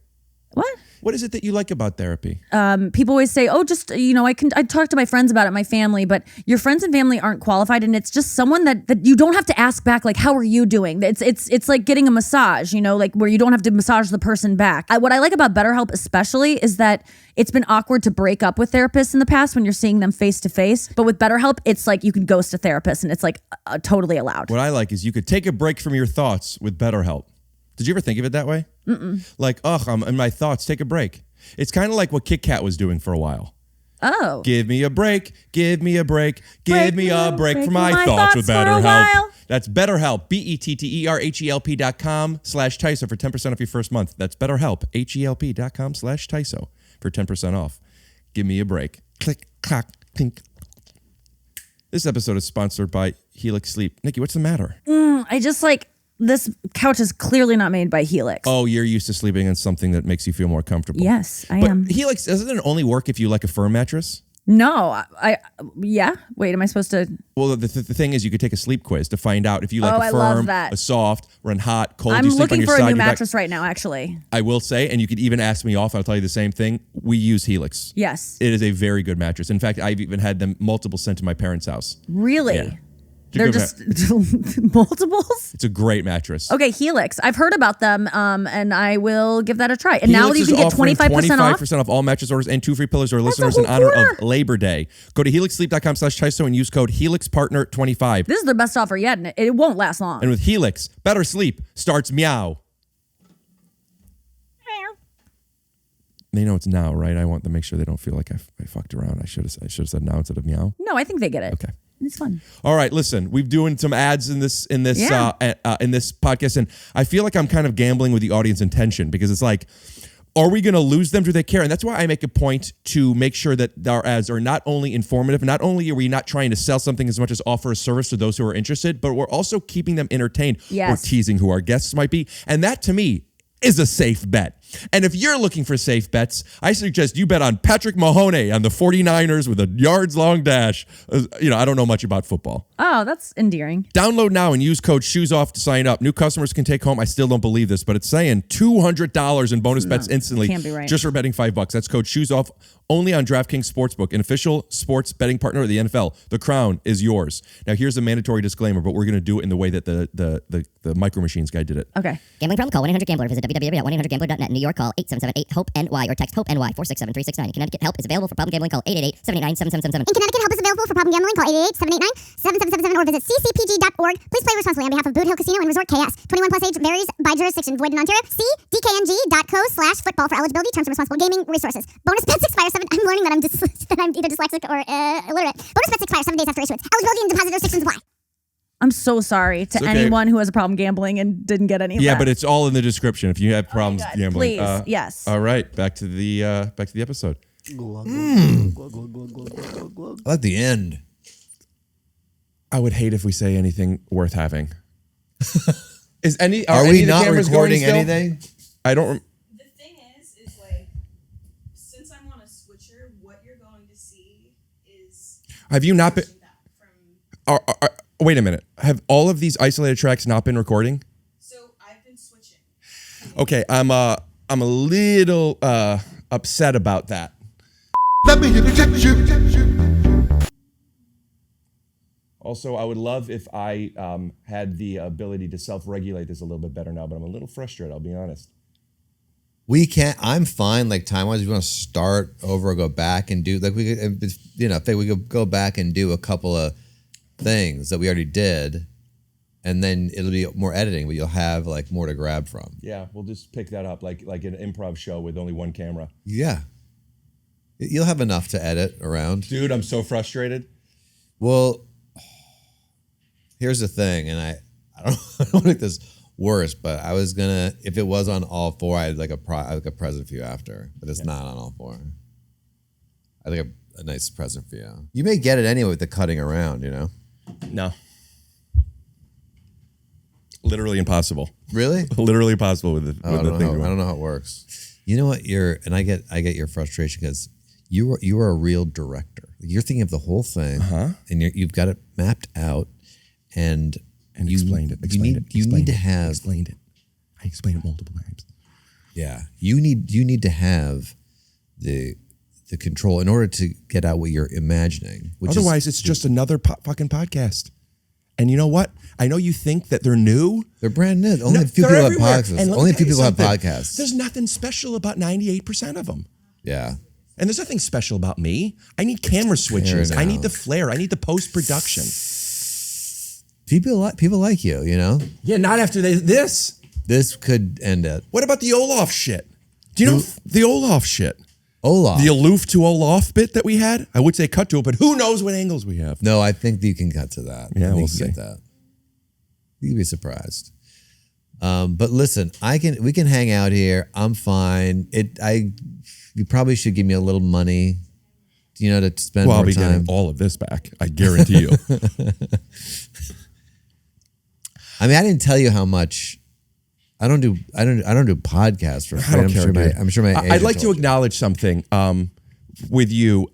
What? What is it that you like about therapy? People always say, "Oh, just I talk to my friends about it, my family," but your friends and family aren't qualified, and it's just someone that you don't have to ask back, like, "How are you doing?" It's like getting a massage, like where you don't have to massage the person back. What I like about BetterHelp especially is that it's been awkward to break up with therapists in the past when you're seeing them face to face, but with BetterHelp, it's like you can ghost a therapist, and it's like totally allowed. What I like is you could take a break from your thoughts with BetterHelp. Did you ever think of it that way? Like, I'm in my thoughts, take a break. It's kind of like what Kit Kat was doing for a while. Oh. Give me a break, give me a break, give me a break from my thoughts thoughts with for a BetterHelp. while. That's BetterHelp, BetterHelp.com/TYSO for 10% off your first month. That's BetterHelp, HELP.com/TYSO for 10% off. Give me a break. Click, clack, clink. This episode is sponsored by Helix Sleep. Nikki, what's the matter? I just this couch is clearly not made by Helix. Oh, you're used to sleeping on something that makes you feel more comfortable. Yes, I But am. Helix, doesn't it only work if you like a firm mattress? No, yeah. Wait, am I supposed to? Well, the thing is, you could take a sleep quiz to find out if you like Oh, a I love firm, that. a soft, run hot, cold. I'm you sleep on looking your for side, a new your back. mattress right now, actually. I will say, and you could even ask me off, I'll tell you the same thing. We use Helix. Yes. It is a very good mattress. In fact, I've even had them multiple sent to my parents' house. Really? Yeah. They're It's a good just multiples? It's a great mattress. Okay, Helix. I've heard about them, and I will give that a try. And now Helix you can is get offering 25% off. 25% off all mattress orders and 2 free pillows to our That's a listeners in whole honor quarter. of Labor Day. Go to helixsleep.com/TYSO and use code HelixPartner25. This is the best offer yet, and it won't last long. And with Helix, better sleep starts meow. They know it's now, right? I want to make sure they don't feel like I fucked around. I should have said now instead of meow. No, I think they get it. Okay. It's fun. All right, listen, we've doing some ads in this Yeah. in this podcast, and I feel like I'm kind of gambling with the audience intention because it's like, are we going to lose them? Do they care? And that's why I make a point to make sure that our ads are not only informative, not only are we not trying to sell something as much as offer a service to those who are interested, but we're also keeping them entertained. Yes. We're teasing who our guests might be, and that to me is a safe bet. And if you're looking for safe bets, I suggest you bet on Patrick Mahoney on the 49ers with a yards-long dash. I don't know much about football. Oh, that's endearing. Download now and use code SHOESOFF to sign up. New customers can take home, I still don't believe this, but it's saying $200 in bonus bets instantly. can't be right. Just for betting $5. That's code SHOESOFF only on DraftKings Sportsbook, an official sports betting partner of the NFL. The crown is yours. Now, here's a mandatory disclaimer, but we're going to do it in the way that the Micro Machines guy did it. Okay. Gambling problem? Call 1-800-GAMBLER. Visit www.1800gambler.net. In New York, call 877-8-HOPE-NY or text HOPE-NY 467-369. In Connecticut, help is available for problem gambling. Call 888-789-7777. In Connecticut, help is available for problem gambling. Call 888-789-7777 or visit ccpg.org. Please play responsibly on behalf of Boot Hill Casino and Resort KS. 21 plus age varies by jurisdiction. Void in Ontario. See dkng.co/football for eligibility, terms, and responsible gaming resources. Bonus bets expire 7. I'm learning that I'm either dyslexic or illiterate. Bonus bets expire 7 days after issuance. Eligibility and deposit restrictions apply. I'm so sorry to okay. anyone who has a problem gambling and didn't get any of Yeah, that. but it's all in the description if you have problems God, gambling. please, yes. All right, back to the episode. I like the end. I would hate if we say anything worth having. Are Are any we of the not cameras recording going still? anything? I don't. The thing is like, since I'm on a switcher, what you're going to see is Have you not been? back from. Wait a minute. Have all of these isolated tracks not been recording? So I've been switching. Okay, I'm a little upset about that. Let me inject you. Also, I would love if I had the ability to self-regulate this a little bit better now, but I'm a little frustrated, I'll be honest. We can't. I'm fine. Like time wise, if you want to start over or go back and do we could, if we could go back and do a couple of things that we already did, and then it'll be more editing, but you'll have like more to grab from. Yeah, we'll just pick that up like an improv show with only one camera. Yeah, you'll have enough to edit around. Dude, I'm so frustrated. Well, here's the thing, and I don't want to make this worse, but I was gonna, if it was on all four, I'd like a present for you after, but it's not on all four. I think a nice present for you. You may get it anyway with the cutting around, No. Literally impossible. Really? Literally impossible with the I don't thing. know how it works. You know what? And I get your frustration because you are a real director. You're thinking of the whole thing, and you've got it mapped out, and you explained it. You need to have explained it. I explained it multiple times. Yeah, you need to have the control in order to get out what you're imagining. Otherwise, it's just another fucking podcast. And you know what? I know you think that they're new. They're brand new. Only No, a few they're people everywhere. have podcasts. And let me Only a few tell you people have something. podcasts. There's nothing special about 98% of them. Yeah. And there's nothing special about me. I need camera switches. I need the flair. I need the post-production. People like you, you know? Yeah, not after this. This could end it. What about the Olaf shit? Do you know the Olaf shit? Olaf. The aloof to Olaf bit that we had? I would say cut to it, but who knows what angles we have. No, I think you can cut to that. Yeah, we'll can see. Get that. You'd be surprised. But listen, we can hang out here. I'm fine. You probably should give me a little money, you know, to spend Well, more I'll be time. getting all of this back. I guarantee you. I mean, I didn't tell you how much. I don't do podcasts for free. I don't care, I'm sure my I'd agent like to told you. acknowledge something with you,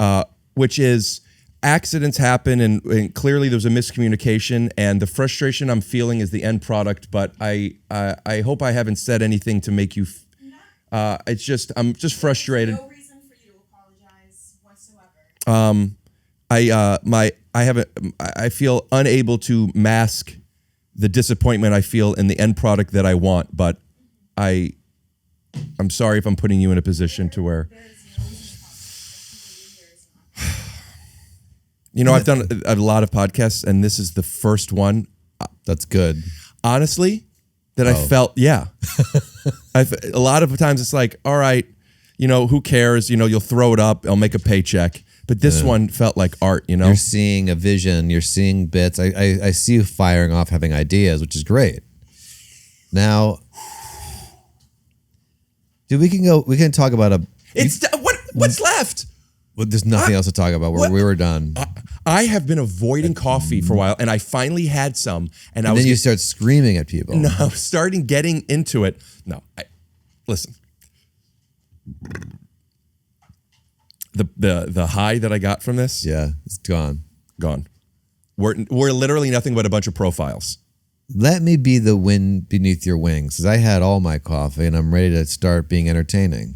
which is accidents happen, and clearly there's a miscommunication, and the frustration I'm feeling is the end product. But I hope I haven't said anything to make you. I'm just frustrated. No reason for you to apologize whatsoever. I feel unable to mask the disappointment I feel in the end product that I want, but I'm sorry if I'm putting you in a position to where, you know, I've done a lot of podcasts, and this is the first one, That's good. honestly, that I felt, yeah. A lot of times it's like, all right, you know, who cares? You know, you'll throw it up, I'll make a paycheck. But this one felt like art, you know? You're seeing a vision. You're seeing bits. I see you firing off, having ideas, which is great. Now, dude, we can talk about What's left? Well, there's nothing else to talk about. We were done. I have been avoiding coffee for a while, and I finally had some, and And then you start screaming at people. No, I was starting getting into it. No, listen. The high that I got from this, Yeah, it's gone. gone. We're literally nothing but a bunch of profiles. Let me be the wind beneath your wings, because I had all my coffee and I'm ready to start being entertaining.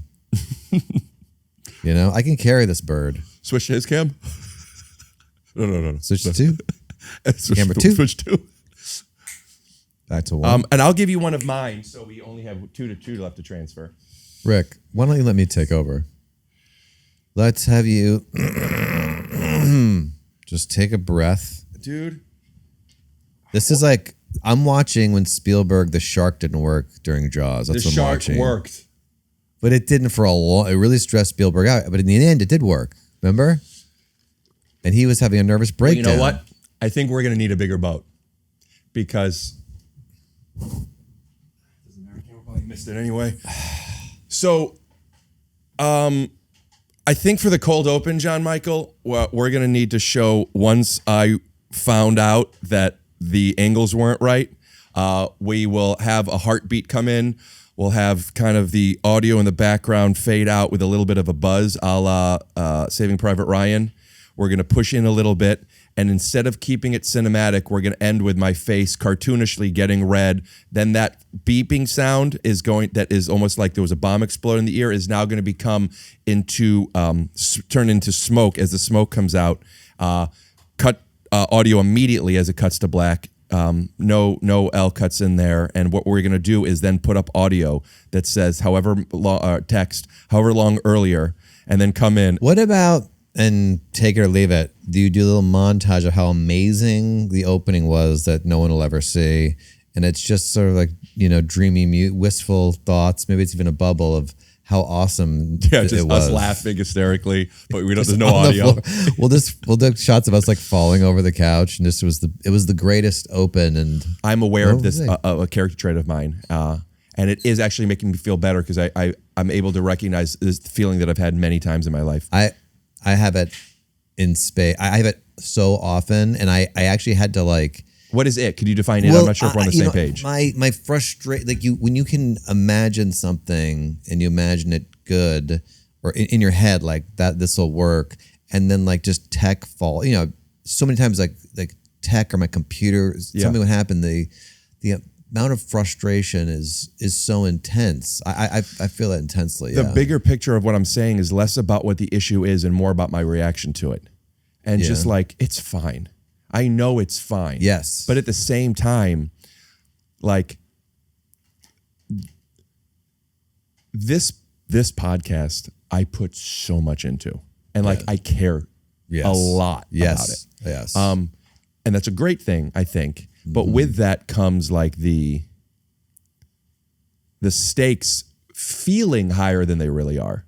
You know, I can carry this bird. Switch to his cam. No. Switch to two. Switch Camera to- two. Switch to. Back to one. And I'll give you one of mine, so we only have 2 to 2 left to transfer. Rick, why don't you let me take over? Let's have you just take a breath. Dude. This is like, I'm watching when Spielberg, the shark didn't work during Jaws. That's The what I'm shark watching. worked. But it didn't for a long, it really stressed Spielberg out. But in the end, it did work. Remember? And he was having a nervous Well, breakdown. you know what? I think we're going to need a bigger boat. Because doesn't matter. We probably missed it anyway. So, I think for the cold open, JonMichael, we're going to need to show, once I found out that the angles weren't right, we will have a heartbeat come in. We'll have kind of the audio in the background fade out with a little bit of a buzz, a la Saving Private Ryan. We're going to push in a little bit. And instead of keeping it cinematic, we're going to end with my face cartoonishly getting red. Then that beeping sound that is almost like there was a bomb explode in the ear, is now going to become turn into smoke as the smoke comes out. Cut audio immediately as it cuts to black. No L cuts in there. And what we're going to do is then put up audio that says text however long earlier, and then come in. What about, and take it or leave it, do you do a little montage of how amazing the opening was that no one will ever see? And it's just sort of like, you know, dreamy, wistful thoughts. Maybe it's even a bubble of how awesome Yeah, it just was. us laughing hysterically, but we don't. There's no On the audio. floor. We'll do shots of us like falling over the couch, and it was the greatest open. And I'm aware What of was this, it? a character trait of mine, and it is actually making me feel better because I'm able to recognize this feeling that I've had many times in my life. I have it in space. I have it so often, and I actually had to like. What is it? Could you define it? I'm not sure if we're on the same page. My frustration, like when you can imagine something and you imagine it good, or in your head like that, this will work, and then like just tech fall. You know, so many times like tech or my computer, something would happen. The amount of frustration is so intense. I feel that intensely. The bigger picture of what I'm saying is less about what the issue is and more about my reaction to it. And just like, it's fine. I know it's fine. Yes. But at the same time, like this podcast, I put so much into, and like I care a lot about it. Yes. And that's a great thing, I think. But with that comes like the stakes feeling higher than they really are.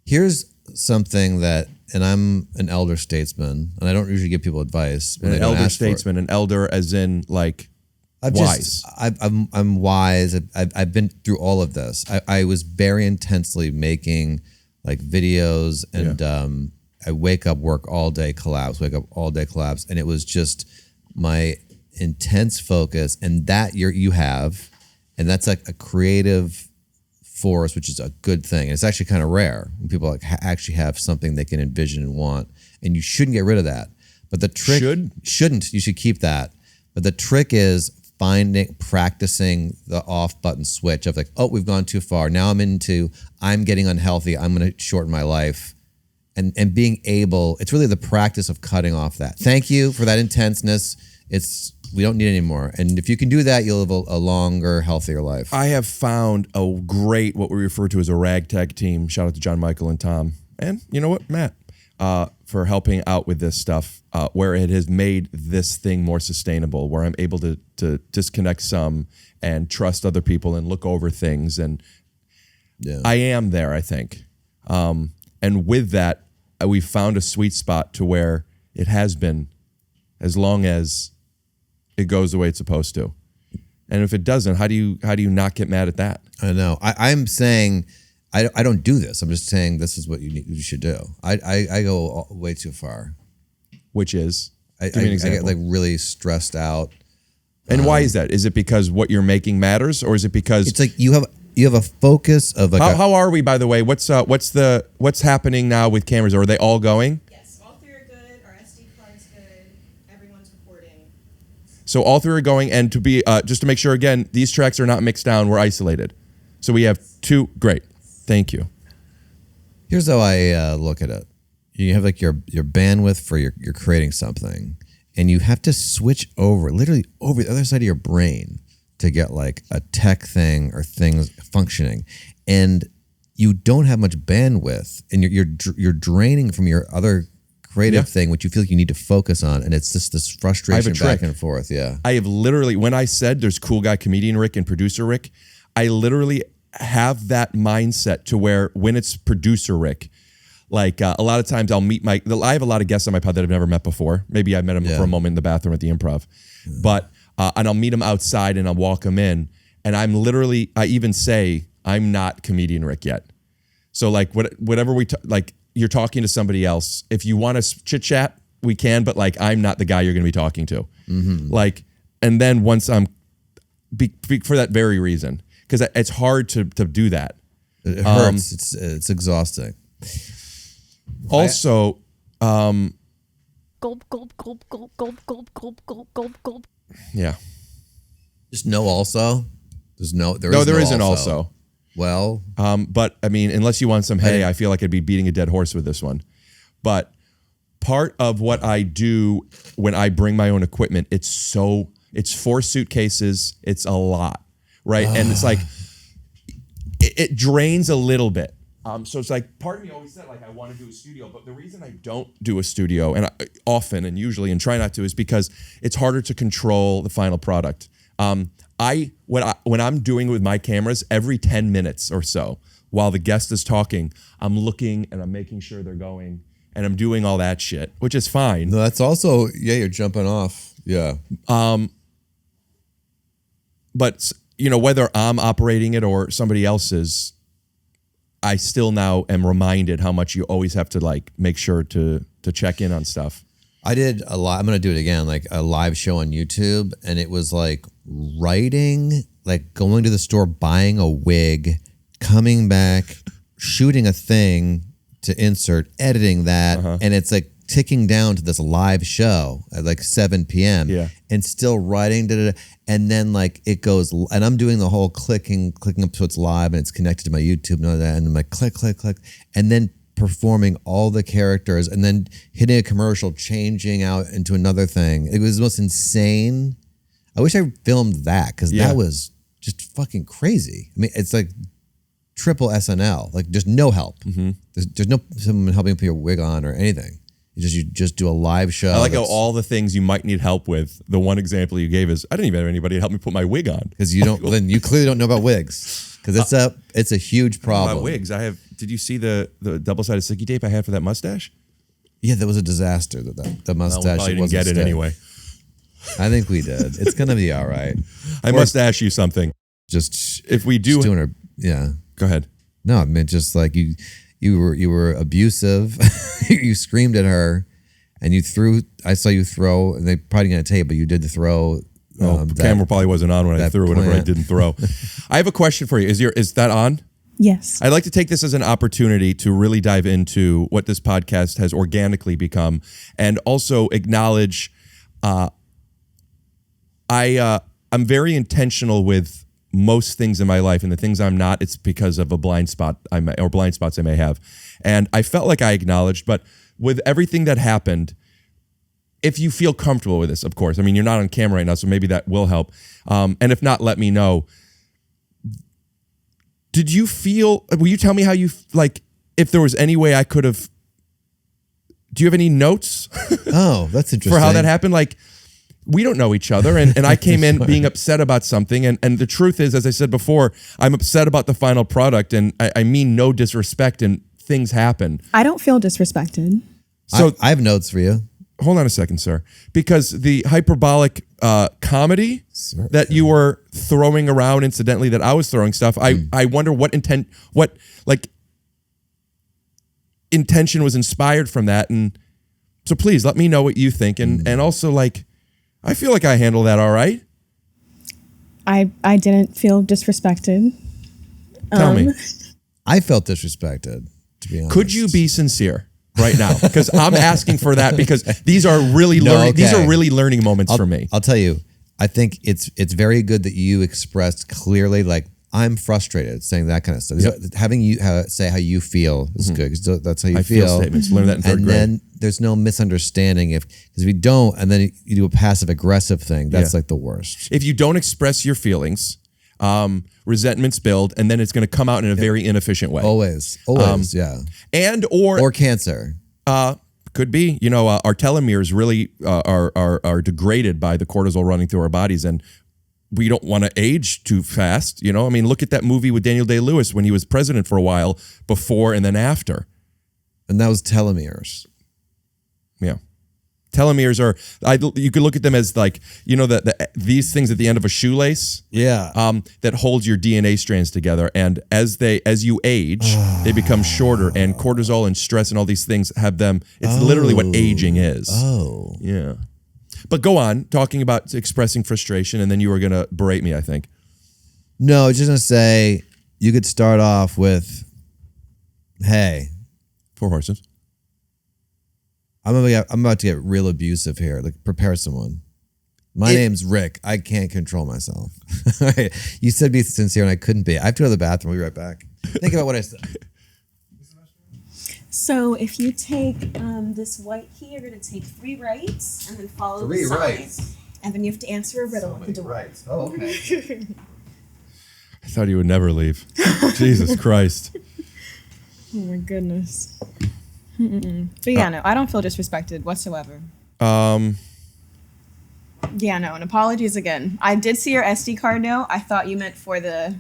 Here's something that, and I'm an elder statesman, and I don't usually give people advice. When An they don't elder ask for it. statesman, an elder as in like wise. I'm wise. I've been through all of this. I was very intensely making like videos, and I wake up, work all day, collapse, wake up all day, collapse, and it was just my intense focus, and that you have, and that's like a creative force, which is a good thing. And it's actually kind of rare when people like actually have something they can envision and want, and you shouldn't get rid of that. But the trick shouldn't. You should keep that. But the trick is practicing the off button switch of like, oh, we've gone too far. Now I'm getting unhealthy. I'm going to shorten my life. And being able, it's really the practice of cutting off that. Thank you for that intenseness. We don't need it anymore. And if you can do that, you'll live a longer, healthier life. I have found a great, what we refer to as a ragtag team. Shout out to JonMichael and Tom. And you know what, Matt, for helping out with this stuff, where it has made this thing more sustainable, where I'm able to disconnect some and trust other people and look over things. And I am there, I think. And with that, we found a sweet spot to where it has been, as long as it goes the way it's supposed to. And if it doesn't, how do you not get mad at that? I know. I'm saying I don't do this. I'm just saying this is what you should do. I go way too far. Which is? I Give me an example. get like really stressed out. And why is that? Is it because what you're making matters, or is it because it's like you have a focus of like how are we, by the way? What's happening now with cameras? Are they all going? Yes, all three are good. Our SD card's good. Everyone's recording. So all three are going, and to be just to make sure again, these tracks are not mixed down. We're isolated. So we have two. Great, thank you. Here's how I look at it. You have like your bandwidth for you're creating something, and you have to switch literally over the other side of your brain to get like a tech thing or things functioning, and you don't have much bandwidth, and you're draining from your other creative thing, which you feel like you need to focus on, and it's just this frustration back and forth. Yeah, I have literally, when I said there's cool guy comedian Rick and producer Rick, I literally have that mindset to where when it's producer Rick, like a lot of times I'll meet I have a lot of guests on my pod that I've never met before. Maybe I met them for a moment in the bathroom at the Improv, but and I'll meet them outside and I'll walk them in, and I even say I'm not comedian Rick yet. So like whatever like you're talking to somebody else, if you want to chit chat, we can, but like I'm not the guy you're going to be talking to. Like, and then once I'm for that very reason, because it's hard to do that. It hurts. It's exhausting. Also, Gulp, gulp, gulp, gulp, gulp, gulp, gulp, gulp, gulp, gulp. Yeah. Just no also? There isn't also. Well, but I mean, unless you want some I feel like I'd be beating a dead horse with this one. But part of what I do when I bring my own equipment, it's 4 suitcases, it's a lot, right? And it's like it drains a little bit. So it's like part of me always said like I want to do a studio, but the reason I don't do a studio and often and usually and try not to is because it's harder to control the final product. When I'm doing with my cameras, every 10 minutes or so, while the guest is talking, I'm looking and I'm making sure they're going and I'm doing all that shit, which is fine. No, that's also you're jumping off. Yeah. But you know, whether I'm operating it or somebody else is, I still now am reminded how much you always have to like make sure to check in on stuff. I did a lot. I'm going to do it again, like a live show on YouTube. And it was like writing, like going to the store, buying a wig, coming back, shooting a thing to insert, editing that. And it's like ticking down to this live show at like 7 p.m. Yeah. and still writing, and then like it goes, and I'm doing the whole clicking up so it's live and it's connected to my YouTube and all that, and I'm like click, and then performing all the characters and then hitting a commercial, changing out into another thing. It was the most insane. I wish I filmed that because that was just fucking crazy. I mean, it's like triple SNL, like just no help. There's no someone helping put your wig on or anything. You just do a live show. I like how all the things you might need help with. The one example you gave is I didn't even have anybody to help me put my wig on because you don't. Then you clearly don't know about wigs because it's a huge problem. About wigs, I have. Did you see the double-sided sticky tape I had for that mustache? Yeah, that was a disaster. The mustache. Well, we didn't get it anyway. I think we did. It's gonna be all right. I must ask you something. Just if we do, just doing her. Yeah. Go ahead. No, I mean just like you were abusive. You screamed at her, and you threw. I saw you throw, and they probably gonna tape, but you did the throw. The camera probably wasn't on when I threw whatever I didn't throw. I have a question for you. Is that on? Yes. I'd like to take this as an opportunity to really dive into what this podcast has organically become, and also acknowledge. I'm very intentional with most things in my life, and the things I'm not, it's because of a blind spot or blind spots I may have. And I felt like I acknowledged, but with everything that happened, if you feel comfortable with this, of course. I mean, you're not on camera right now, so maybe that will help. And if not, let me know. Did you feel, will you tell me how you, like, if there was any way I could have, do you have any notes? Oh, that's interesting. For how that happened? Like, we don't know each other, and I came in being upset about something, and the truth is, as I said before, I'm upset about the final product, and I mean no disrespect, and things happen. I don't feel disrespected. So I have notes for you. Hold on a second, sir. Because the hyperbolic comedy that you were throwing around incidentally, that I was throwing stuff, I wonder what intention was inspired from that, and so please let me know what you think, and also like, I feel like I handle that all right. I didn't feel disrespected. Tell me. I felt disrespected, to be honest. Could you be sincere right now? Because I'm asking for that, because these are really these are really learning moments for me. I'll tell you, I think it's very good that you expressed clearly, like, I'm frustrated, saying that kind of stuff. Yeah. Having you say how you feel is good, because that's how you I feel. statements. Learn that in third grade. And then there's no misunderstanding because if you don't, and then you do a passive aggressive thing, that's like the worst. If you don't express your feelings, resentments build, and then it's going to come out in a very inefficient way. Always, yeah. And or cancer. Could be. You know, our telomeres really are degraded by the cortisol running through our bodies, and we don't want to age too fast. You know, I mean, look at that movie with Daniel Day-Lewis when he was president for a while, before and then after. And that was telomeres. Yeah. Telomeres are, you could look at them as like, you know, these things at the end of a shoelace. Yeah. That holds your DNA strands together. And as you age, they become shorter, and cortisol and stress and all these things have them. It's literally what aging is. Oh. Yeah. But go on, talking about expressing frustration, and then you were going to berate me, I think. No, I was just going to say, you could start off with, hey. 4 horses. I'm about to get real abusive here. Like, prepare someone. My name's Rick. I can't control myself. You said be sincere, and I couldn't be. I have to go to the bathroom. We'll be right back. Think about what I said. So if you take this white key, you're going to take 3 rights and then follow the signs. Rights. And then you have to answer a riddle with the door. Rights. Oh, okay. I thought you would never leave. Jesus Christ. Oh my goodness. But yeah, no, I don't feel disrespected whatsoever. Yeah, no, and apologies again. I did see your SD card note. I thought you meant for the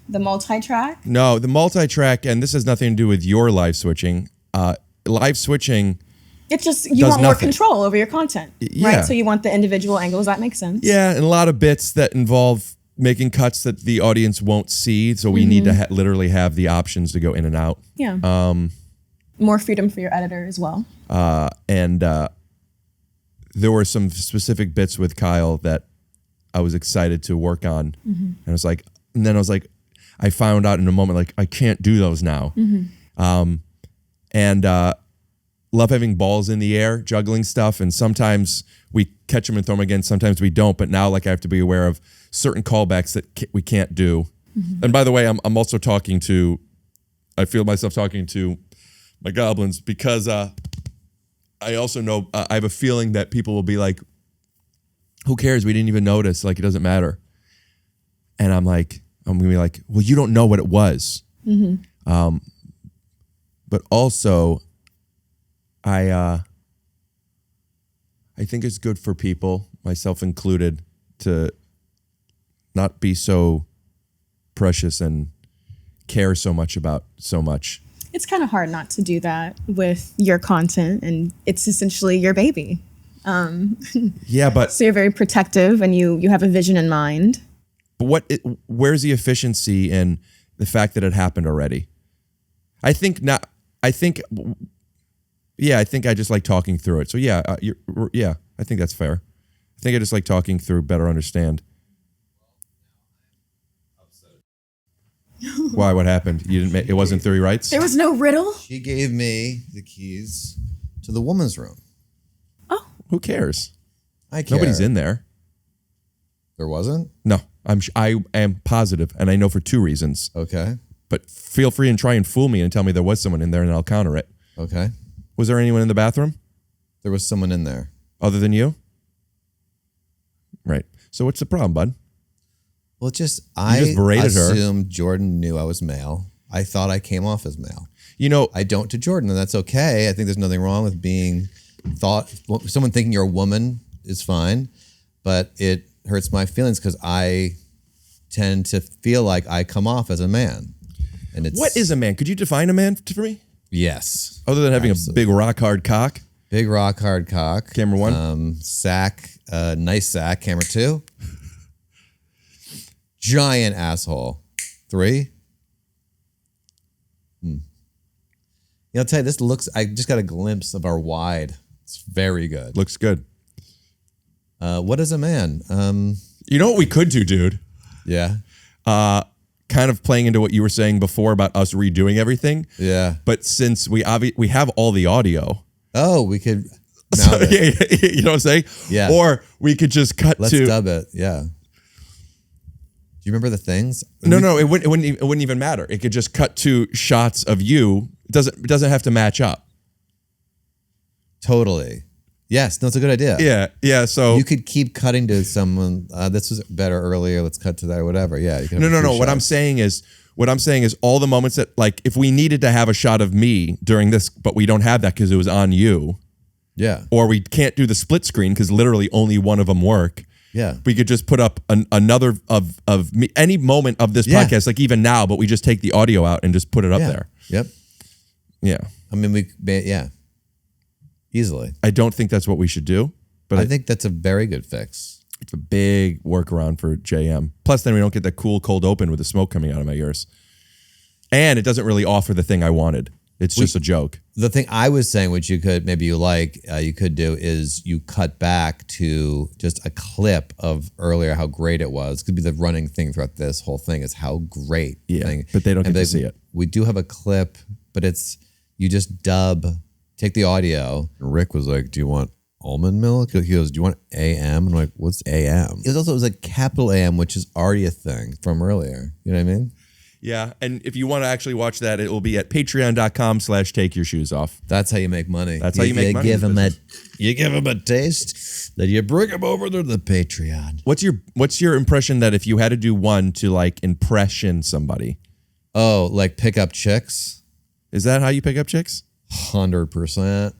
multi-track. No, the multi-track, and this has nothing to do with your live switching. Live switching. It's just you want more control over your content, Yeah. right? So you want the individual angles. That makes sense. Yeah, and a lot of bits that involve making cuts that the audience won't see. So we need to literally have the options to go in and out. Yeah. More freedom for your editor as well. And there were some specific bits with Kyle that I was excited to work on. And I was like, I found out in a moment, like, I can't do those now. love having balls in the air, juggling stuff, and sometimes we catch them and throw them again. Sometimes we don't. But now, like, I have to be aware of certain callbacks that we can't do. Mm-hmm. And by the way, I'm also talking to. I feel myself talking to my goblins because I also know I have a feeling that people will be like, "Who cares? We didn't even notice. Like, it doesn't matter." And I'm gonna be like, "Well, you don't know what it was." Mm-hmm. But also, I think it's good for people, myself included, to not be so precious and care so much about so much. It's kind of hard not to do that with your content, and it's essentially your baby. Yeah, but so you're very protective, and you have a vision in mind. But where's the efficiency in the fact that it happened already? I think I think I just like talking through it. So yeah, I think that's fair. I think I just like talking through, better understand. Why? What happened? You didn't. It wasn't 3 rights. There was no riddle. She gave me the keys to the woman's room. Oh, who cares? I care. Nobody's in there. There wasn't? No, I am positive, and I know for 2 reasons. Okay. But feel free and try and fool me and tell me there was someone in there, and I'll counter it. Okay. Was there anyone in the bathroom? There was someone in there. Other than you? Right. So what's the problem, bud? Well, I berated her. Assumed Jordan knew I was male. I thought I came off as male. You know, I don't to Jordan, and that's okay. I think there's nothing wrong with being someone thinking you're a woman is fine, but it hurts my feelings because I tend to feel like I come off as a man. And what is a man? Could you define a man for me? Yes. Other than having a big rock hard cock. Big rock hard cock. Camera 1. Sack. Nice sack. Camera 2. Giant asshole. 3. I'll tell you, I just got a glimpse of our wide. It's very good. Looks good. What is a man? You know what we could do, dude? Yeah. Kind of playing into what you were saying before about us redoing everything. Yeah. But since we have all the audio. Oh, we could. So, yeah, you know what I'm saying? Yeah. Or we could just cut Let's dub it. Yeah. Do you remember the things? No, it wouldn't even matter. It could just cut to shots of you. It doesn't have to match up. Totally. Yes, no, it's a good idea. Yeah. So you could keep cutting to someone. This was better earlier. Let's cut to that. Whatever. Yeah. You can no. What I'm saying is all the moments that, like, if we needed to have a shot of me during this, but we don't have that because it was on you. Yeah. Or we can't do the split screen because literally only one of them work. Yeah. We could just put up another of me, any moment of this podcast, like even now, but we just take the audio out and just put it up there. Yep. Yeah. I mean, easily. I don't think that's what we should do, but I think that's a very good fix. It's a big workaround for JM. Plus, then we don't get that cool cold open with the smoke coming out of my ears. And it doesn't really offer the thing I wanted. It's just a joke. The thing I was saying, which you could do is you cut back to just a clip of earlier how great it was. Could be the running thing throughout this whole thing is how great. Yeah, but they don't get to see it. We do have a clip, but you just take the audio. Rick was like, "Do you want almond milk?" He goes, "Do you want AM?" And I'm like, "What's AM?" It was like capital AM, which is already a thing from earlier. You know what I mean? Yeah, and if you want to actually watch that, it will be at patreon.com/takeyourshoesoff. That's how you make money. That's how you make money. You give them a taste, then you bring them over to the Patreon. What's your impression that if you had to do one to, like, impression somebody? Oh, like pick up chicks? Is that how you pick up chicks? 100%.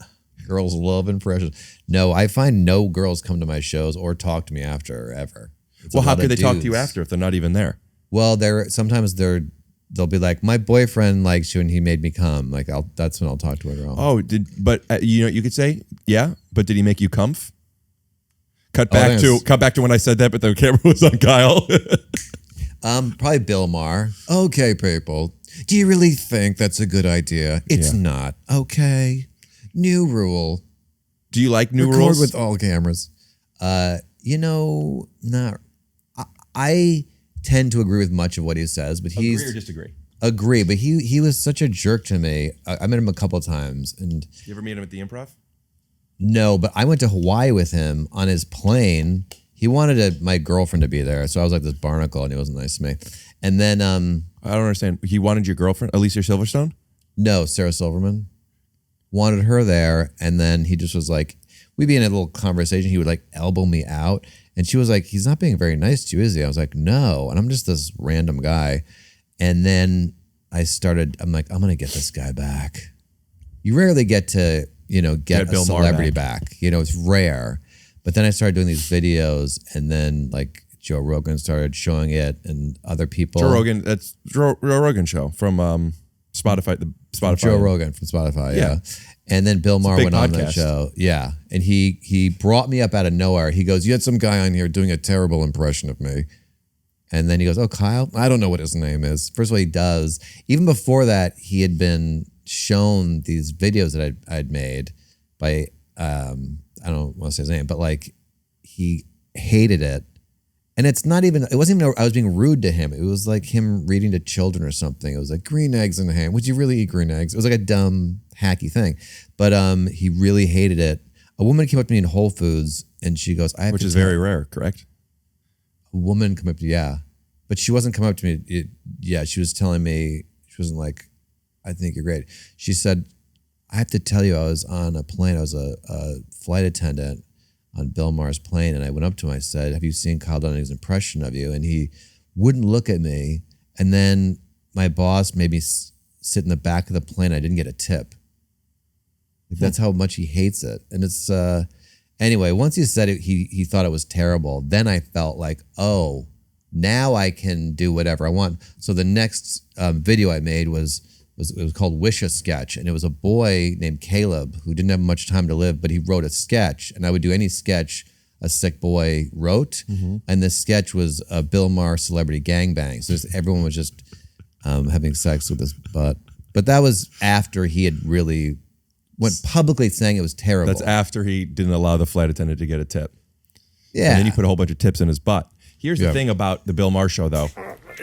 Girls love impressions. No, I find no girls come to my shows or talk to me after ever. Well, how could they talk to you after if they're not even there? Well, they'll be like, my boyfriend likes you and he made me come. Like, that's when I'll talk to a girl. Oh, you could say, yeah, but did he make you comf? Cut back to when I said that, but the camera was on Kyle. Probably Bill Maher. Okay, people. Do you really think that's a good idea? It's not. Okay. New rule. Do you like new rules? rules? With all cameras. Not. I tend to agree with much of what he says, but agree or disagree? agree, but he was such a jerk to me. I met him a couple of times, and You ever meet him at the Improv? no, but I went to Hawaii with him on his plane. He wanted my girlfriend to be there, so I was like this barnacle, and he wasn't nice to me. And then I don't understand. He wanted your girlfriend, Alicia Silverstone? no, Sarah Silverman wanted her there, and then he just was like, we'd be in a little conversation. He would like elbow me out, and she was like, "He's not being very nice to you, is he?" I was like, "No," and I'm just this random guy. And then I'm like, I'm gonna get this guy back. You rarely get to, get a Bill Maher celebrity back. It's rare. But then I started doing these videos, and then like Joe Rogan started showing it, and other people. Joe Rogan, that's Joe Rogan show from Spotify. The Spotify. Joe Rogan from Spotify, yeah. Yeah. And then Bill Maher big went on that podcast. show. Yeah. And he brought me up out of nowhere. He goes, "You had some guy on here doing a terrible impression of me." And then he goes, "Oh, Kyle?" I don't know what his name is. First of all, he does. Even before that, he had been shown these videos that I'd made by, I don't want to say his name, but like he hated it. And it wasn't even, I was being rude to him. It was like him reading to children or something. It was like green eggs and ham. Would you really eat green eggs? It was like a dumb, hacky thing. But he really hated it. A woman came up to me in Whole Foods and she goes, Which is very rare, correct? A woman come up to me, yeah. But she wasn't coming up to me. She was telling me, she wasn't like, "I think you're great." She said, "I have to tell you, I was on a plane. I was a flight attendant on Bill Maher's plane, and I went up to him. I said, 'Have you seen Kyle Dunnigan's impression of you?' And he wouldn't look at me. And then my boss made me sit in the back of the plane. I didn't get a tip. Like, that's how much he hates it. And it's anyway. Once he said it, he thought it was terrible. Then I felt like, oh, now I can do whatever I want. So the next video I made was called Wish a Sketch, and it was a boy named Caleb who didn't have much time to live, but he wrote a sketch, and I would do any sketch a sick boy wrote, and this sketch was a Bill Maher celebrity gangbang. So everyone was just having sex with his butt. But that was after he had really went publicly saying it was terrible. That's after he didn't allow the flight attendant to get a tip. Yeah. And then you put a whole bunch of tips in his butt. Here's the thing about the Bill Maher show, though.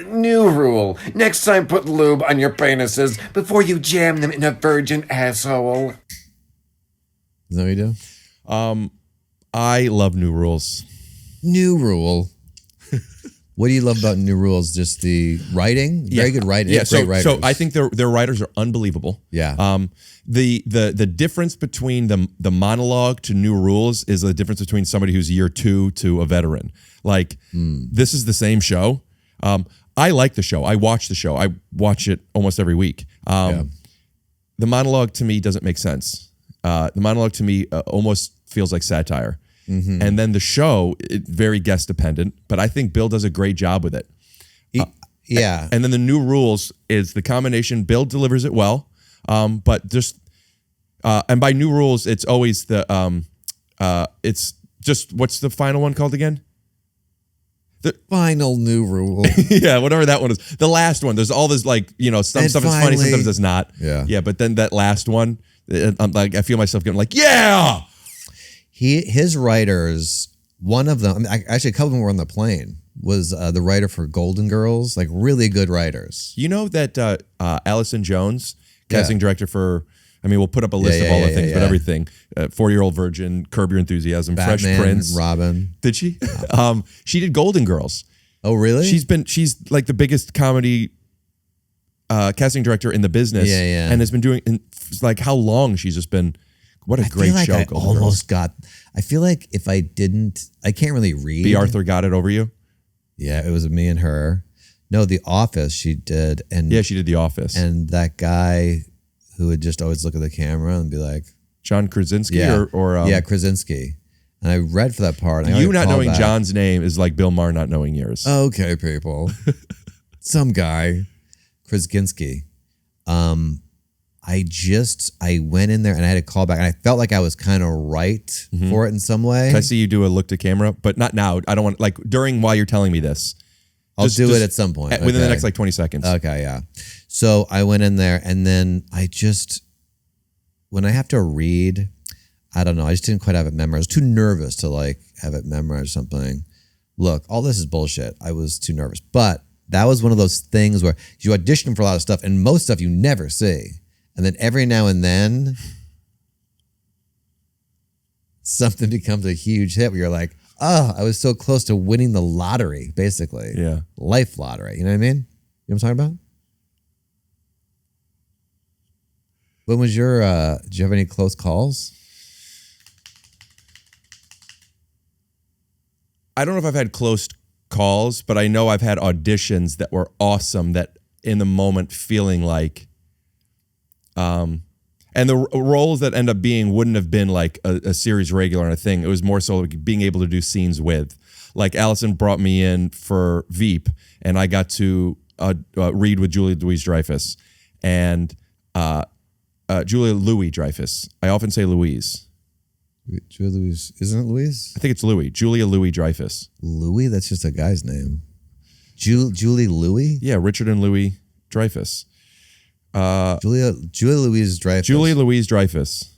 New rule. Next time, put lube on your penises before you jam them in a virgin asshole. Is that what you do? I love new rules. New rule. What do you love about new rules? Just the writing? Very good writing. Yeah, Great writers. so I think their writers are unbelievable. Yeah. The difference between the monologue to new rules is the difference between somebody who's year 2 to a veteran. Like, this is the same show. I like the show. I watch the show. I watch it almost every week. The monologue to me doesn't make sense. The monologue to me almost feels like satire. And then the show, very guest dependent, but I think Bill does a great job with it. Yeah. And then the new rules is the combination. Bill delivers it well, but just and by new rules, it's always it's just, what's the final one called again? The final new rule. Yeah, whatever that one is. The last one. There's all this some stuff is funny, sometimes it's not. Yeah. Yeah, but then that last one, I'm like, I feel myself getting like, yeah. His writers, one of them, actually a couple of them were on the plane, was the writer for Golden Girls, like really good writers. You know that Allison Jones, casting director for, we'll put up a list of all the things, but everything. 4-Year-Old Virgin, Curb Your Enthusiasm, Batman, Fresh Prince. Robin. Did she? She did Golden Girls. Oh, really? She's like the biggest comedy casting director in the business. Yeah. And has been doing, like, how long she's just been. What a great show. I almost got. I feel like if I didn't, I can't really read. B. Arthur got it over you? Yeah, it was me and her. No, The Office she did. And yeah, she did The Office. And that guy who would just always look at the camera and be like, John Krasinski or Krasinski. And I read for that part. And you not knowing John's name is like Bill Maher not knowing yours. Okay, people. Some guy, Krasinski. I went in there and I had to call back, and I felt like I was kind of right for it in some way. Can I see you do a look to camera? But not now. I don't want, like, while you're telling me this. I'll do it at some point. Within the next, 20 seconds. Okay, yeah. So I went in there, and then when I have to read, I don't know. I just didn't quite have it memorized. I was too nervous to have it memorized or something. Look, all this is bullshit. I was too nervous. But that was one of those things where you audition for a lot of stuff, and most stuff you never see, and then every now and then something becomes a huge hit where you're like, oh, I was so close to winning the lottery, basically. Yeah. Life lottery. You know what I mean? You know what I'm talking about? When was your, did you have any close calls? I don't know if I've had close calls, but I know I've had auditions that were awesome that in the moment feeling like, and the roles that end up being wouldn't have been like a series regular and a thing. It was more so like being able to do scenes with. Like Allison brought me in for Veep, and I got to read with Julia Louis-Dreyfus and Julia Louis-Dreyfus. I often say Louise. Julia Louis, isn't it Louise? I think it's Louis. Julia Louis-Dreyfus. Louis? That's just a guy's name. Julie Louis? Yeah, Richard and Louis Dreyfus. Julia Louis-Dreyfus. Julia Louis-Dreyfus.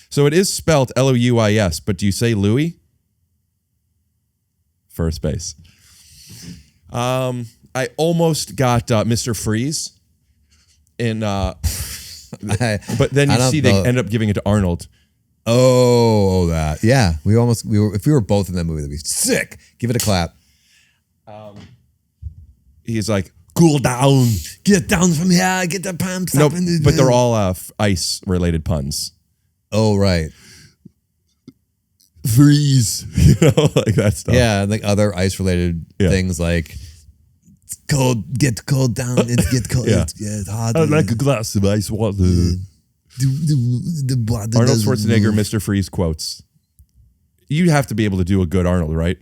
So it is spelled Louis, but do you say Louis? First base. I almost got Mr. Freeze in, but then you see they end up giving it to Arnold. Oh, that. Yeah, we were, if we were both in that movie, that'd be sick. Give it a clap. He's like, cool down. Get down from here. Get the pumps No, up. but they're all ice related puns. Oh, right. Freeze. You know, like that stuff. Yeah, like other ice related things like it's cold, get cold down, it's get cold, it's hot. I'd like a glass of ice water. Arnold Schwarzenegger, Mr. Freeze quotes. You have to be able to do a good Arnold, right?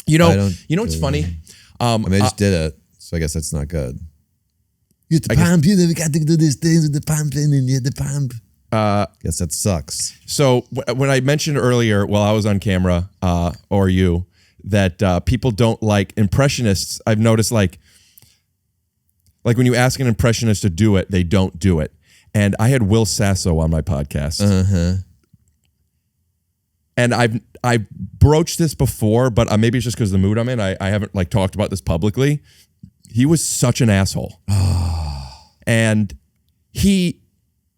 You know what's funny? I mean, I just did it, so I guess that's not good. You get the pump, you know, we got to do these things with the pump in and you hit the pump. Guess that sucks. So when I mentioned earlier, while I was on camera, or you, that people don't like impressionists, I've noticed like when you ask an impressionist to do it, they don't do it. And I had Will Sasso on my podcast. And I've broached this before, but maybe it's just because of the mood I'm in. I haven't like talked about this publicly. He was such an asshole. And he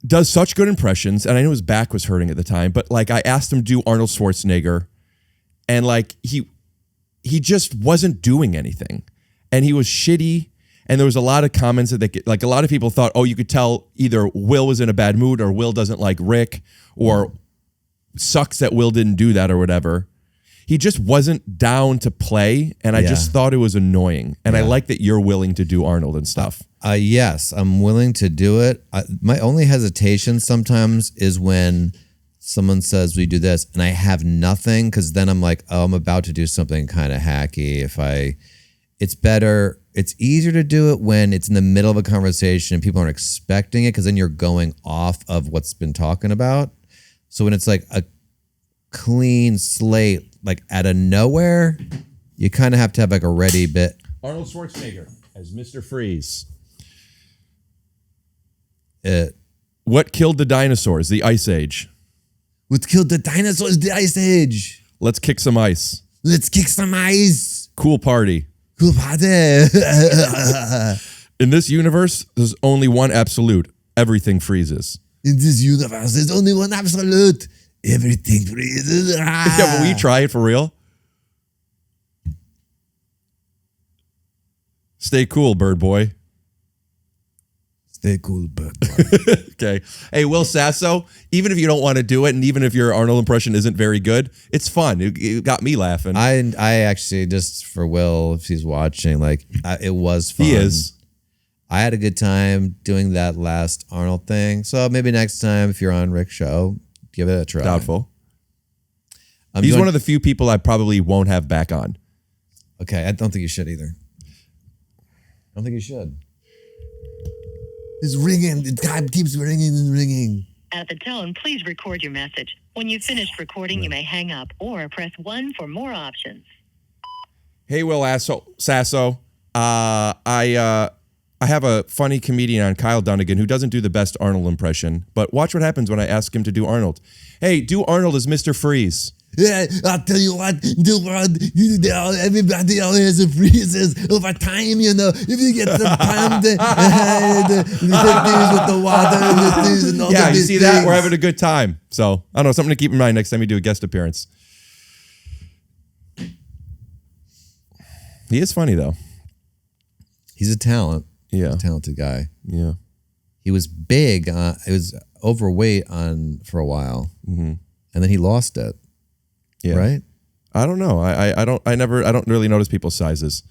does such good impressions, and I know his back was hurting at the time, but like I asked him to do Arnold Schwarzenegger, and like he just wasn't doing anything, and he was shitty, and there was a lot of comments that like a lot of people thought, oh, you could tell either Will was in a bad mood or Will doesn't like Rick or sucks that Will didn't do that or whatever. He just wasn't down to play, and I just thought it was annoying, and I like that you're willing to do Arnold and stuff. Yes, I'm willing to do it. My only hesitation sometimes is when someone says we do this and I have nothing, because then I'm like, oh, I'm about to do something kind of hacky. It's easier to do it when it's in the middle of a conversation and people aren't expecting it, because then you're going off of what's been talking about. So when it's like a clean slate, like out of nowhere, you kind of have to have like a ready bit. Arnold Schwarzenegger as Mr. Freeze. What killed the dinosaurs? The Ice Age. What killed the dinosaurs? The Ice Age. Let's kick some ice. Let's kick some ice. Cool party. Cool party. In this universe, there's only one absolute. Everything freezes. In this universe, there's only one absolute. Everything freezes. Yeah, but will you try it for real? Stay cool, bird boy. Stay cool, bird boy. Okay. Hey, Will Sasso, even if you don't want to do it, and even if your Arnold impression isn't very good, it's fun. It got me laughing. I actually, just for Will, if he's watching, like, it was fun. He is. I had a good time doing that last Arnold thing. So maybe next time, if you're on Rick's show, give it a try. Doubtful. He's one of the few people I probably won't have back on. Okay, I don't think you should either. I don't think you should. It's ringing. The time keeps ringing and ringing. At the tone, please record your message. When you've finished recording, you may hang up or press 1 for more options. Hey, Will Sasso. I have a funny comedian on, Kyle Dunnigan, who doesn't do the best Arnold impression, but watch what happens when I ask him to do Arnold. Hey, do Arnold as Mr. Freeze. Yeah, I'll tell you what, everybody always freezes over time, you know. If you get some time to the things with the water and the things and all Yeah, of you these see that? things. We're having a good time. So, I don't know, something to keep in mind next time you do a guest appearance. He is funny, though. He's a talent. Yeah. He's a talented guy. Yeah. He was big. He was overweight for a while. Mm-hmm. And then he lost it. Yeah. Right? I don't know. I don't really notice people's sizes.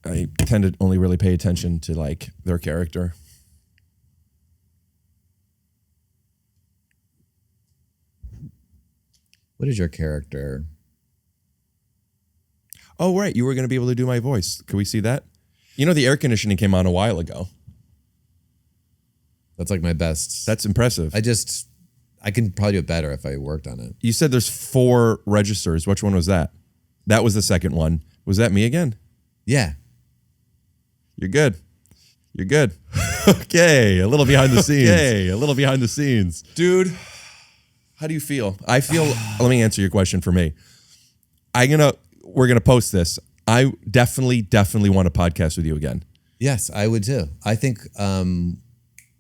I tend to only really pay attention to like their character. What is your character? Oh, right. You were going to be able to do my voice. Can we see that? You know, the air conditioning came on a while ago. That's like my best. That's impressive. I can probably do it better if I worked on it. You said there's 4 registers. Which one was that? That was the second one. Was that me again? Yeah. You're good. You're good. Okay. A little behind the scenes. Okay. A little behind the scenes. Dude, how do you feel? I feel, let me answer your question for me. We're going to post this. I definitely want to podcast with you again. Yes, I would too. I think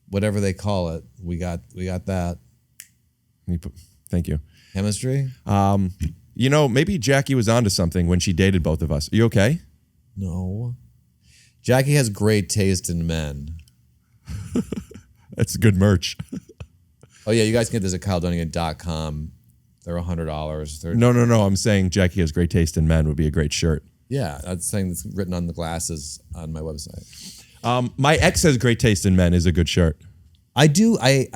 whatever they call it, we got that. Thank you. Chemistry? You know, maybe Jackie was onto something when she dated both of us. Are you okay? No. Jackie has great taste in men. That's good merch. Oh yeah, you guys can get this at KyleDunnigan.com. They're $100. No. I'm saying Jackie has great taste in men would be a great shirt. Yeah, that's saying that's written on the glasses on my website. My ex has great taste in men is a good shirt. I do. I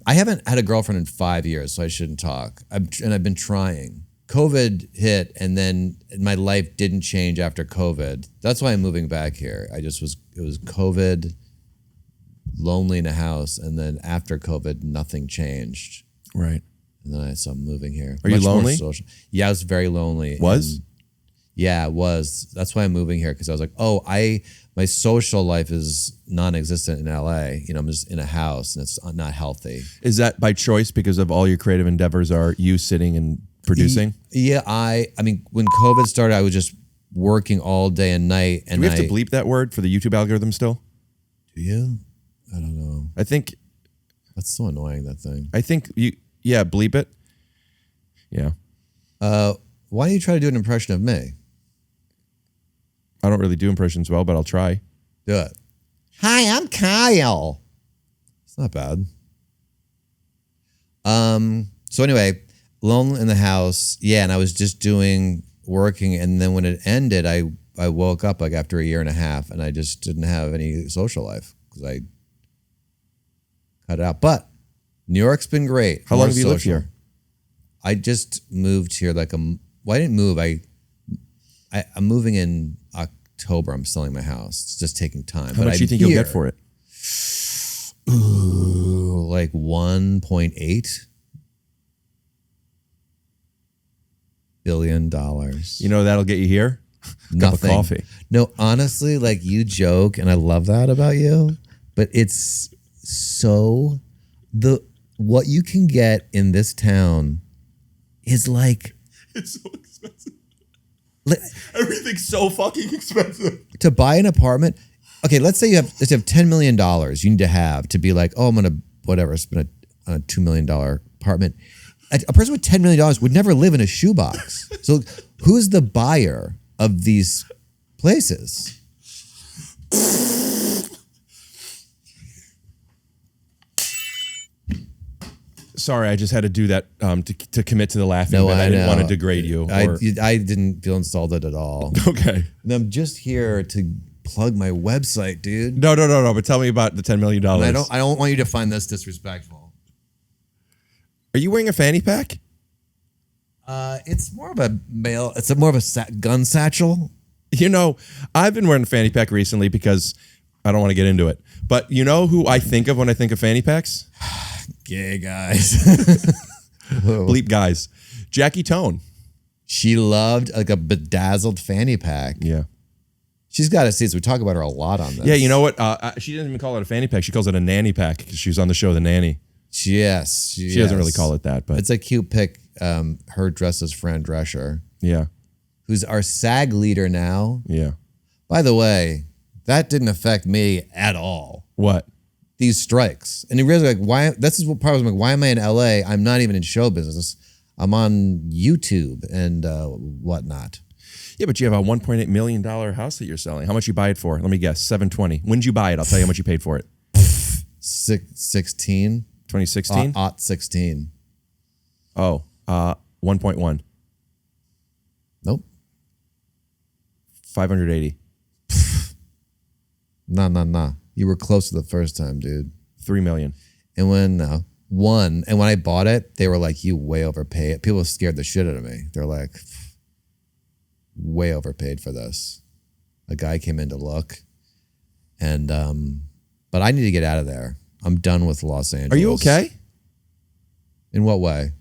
haven't had a girlfriend in 5 years, so I shouldn't talk. And I've been trying. COVID hit, and then my life didn't change after COVID. That's why I'm moving back here. It was COVID, lonely in a house, and then after COVID, nothing changed. Right. And then I'm moving here. Are you lonely? Yeah, I was very lonely. Was? Yeah, it was. That's why I'm moving here, because I was like, my social life is non-existent in LA. You know, I'm just in a house and it's not healthy. Is that by choice because of all your creative endeavors are you sitting and producing? Yeah, I mean, when COVID started, I was just working all day and night. And do we have to bleep that word for the YouTube algorithm still? Do you? I don't know. I think. That's so annoying, that thing. I think bleep it. Yeah. Why don't you try to do an impression of me? I don't really do impressions well, but I'll try. Do it. Hi, I'm Kyle. It's not bad. So anyway, alone in the house. Yeah, and I was just working. And then when it ended, I woke up like after a year and a half and I just didn't have any social life because I cut it out. But New York's been great. How long have you lived here? I just moved here I didn't move. I'm moving in October. I'm selling my house. It's just taking time. How much do you think you'll get for it? Ooh, like 1.8 billion dollars. You know that'll get you here? Nothing. Cup of coffee. No, honestly, like you joke, and I love that about you, but it's so what you can get in this town is like it's so expensive. Everything's so fucking expensive. To buy an apartment, okay, let's say you have $10 million you need to have to be like, oh, I'm going to spend on a $2 million apartment. A person with $10 million would never live in a shoebox. So who's the buyer of these places? Sorry, I just had to do that to commit to the laughing. No, but I didn't know. want to degrade you. I didn't feel insulted at all. Okay. And I'm just here to plug my website, dude. No. But tell me about the $10 million. I don't want you to find this disrespectful. Are you wearing a fanny pack? It's more of a male. It's more of a gun satchel. You know, I've been wearing a fanny pack recently because I don't want to get into it. But you know who I think of when I think of fanny packs? Gay guys. Bleep guys. Jackie Tohn. She loved like a bedazzled fanny pack. Yeah. She's got to see this. We talk about her a lot on this. Yeah, you know what? She didn't even call it a fanny pack. She calls it a nanny pack because she was on the show The Nanny. Yes. She doesn't really call it that, but it's a cute pic. Her dressed as Fran Drescher. Yeah. Who's our SAG leader now. Yeah. By the way, that didn't affect me at all. What? These strikes. And you realize, like, why? This is what part was like, why am I in LA? I'm not even in show business. I'm on YouTube and whatnot. Yeah, but you have a $1.8 million house that you're selling. How much you buy it for? Let me guess, $720. When did you buy it? I'll tell you how much you paid for it. 16. 2016? 16. Oh, 1.1. Nope. 580. Nah. You were close to the first time, dude. 3 million. And when when I bought it, they were like, "You way overpaid." People scared the shit out of me. They're like, "Way overpaid for this." A guy came in to look, and but I need to get out of there. I'm done with Los Angeles. Are you okay? In what way?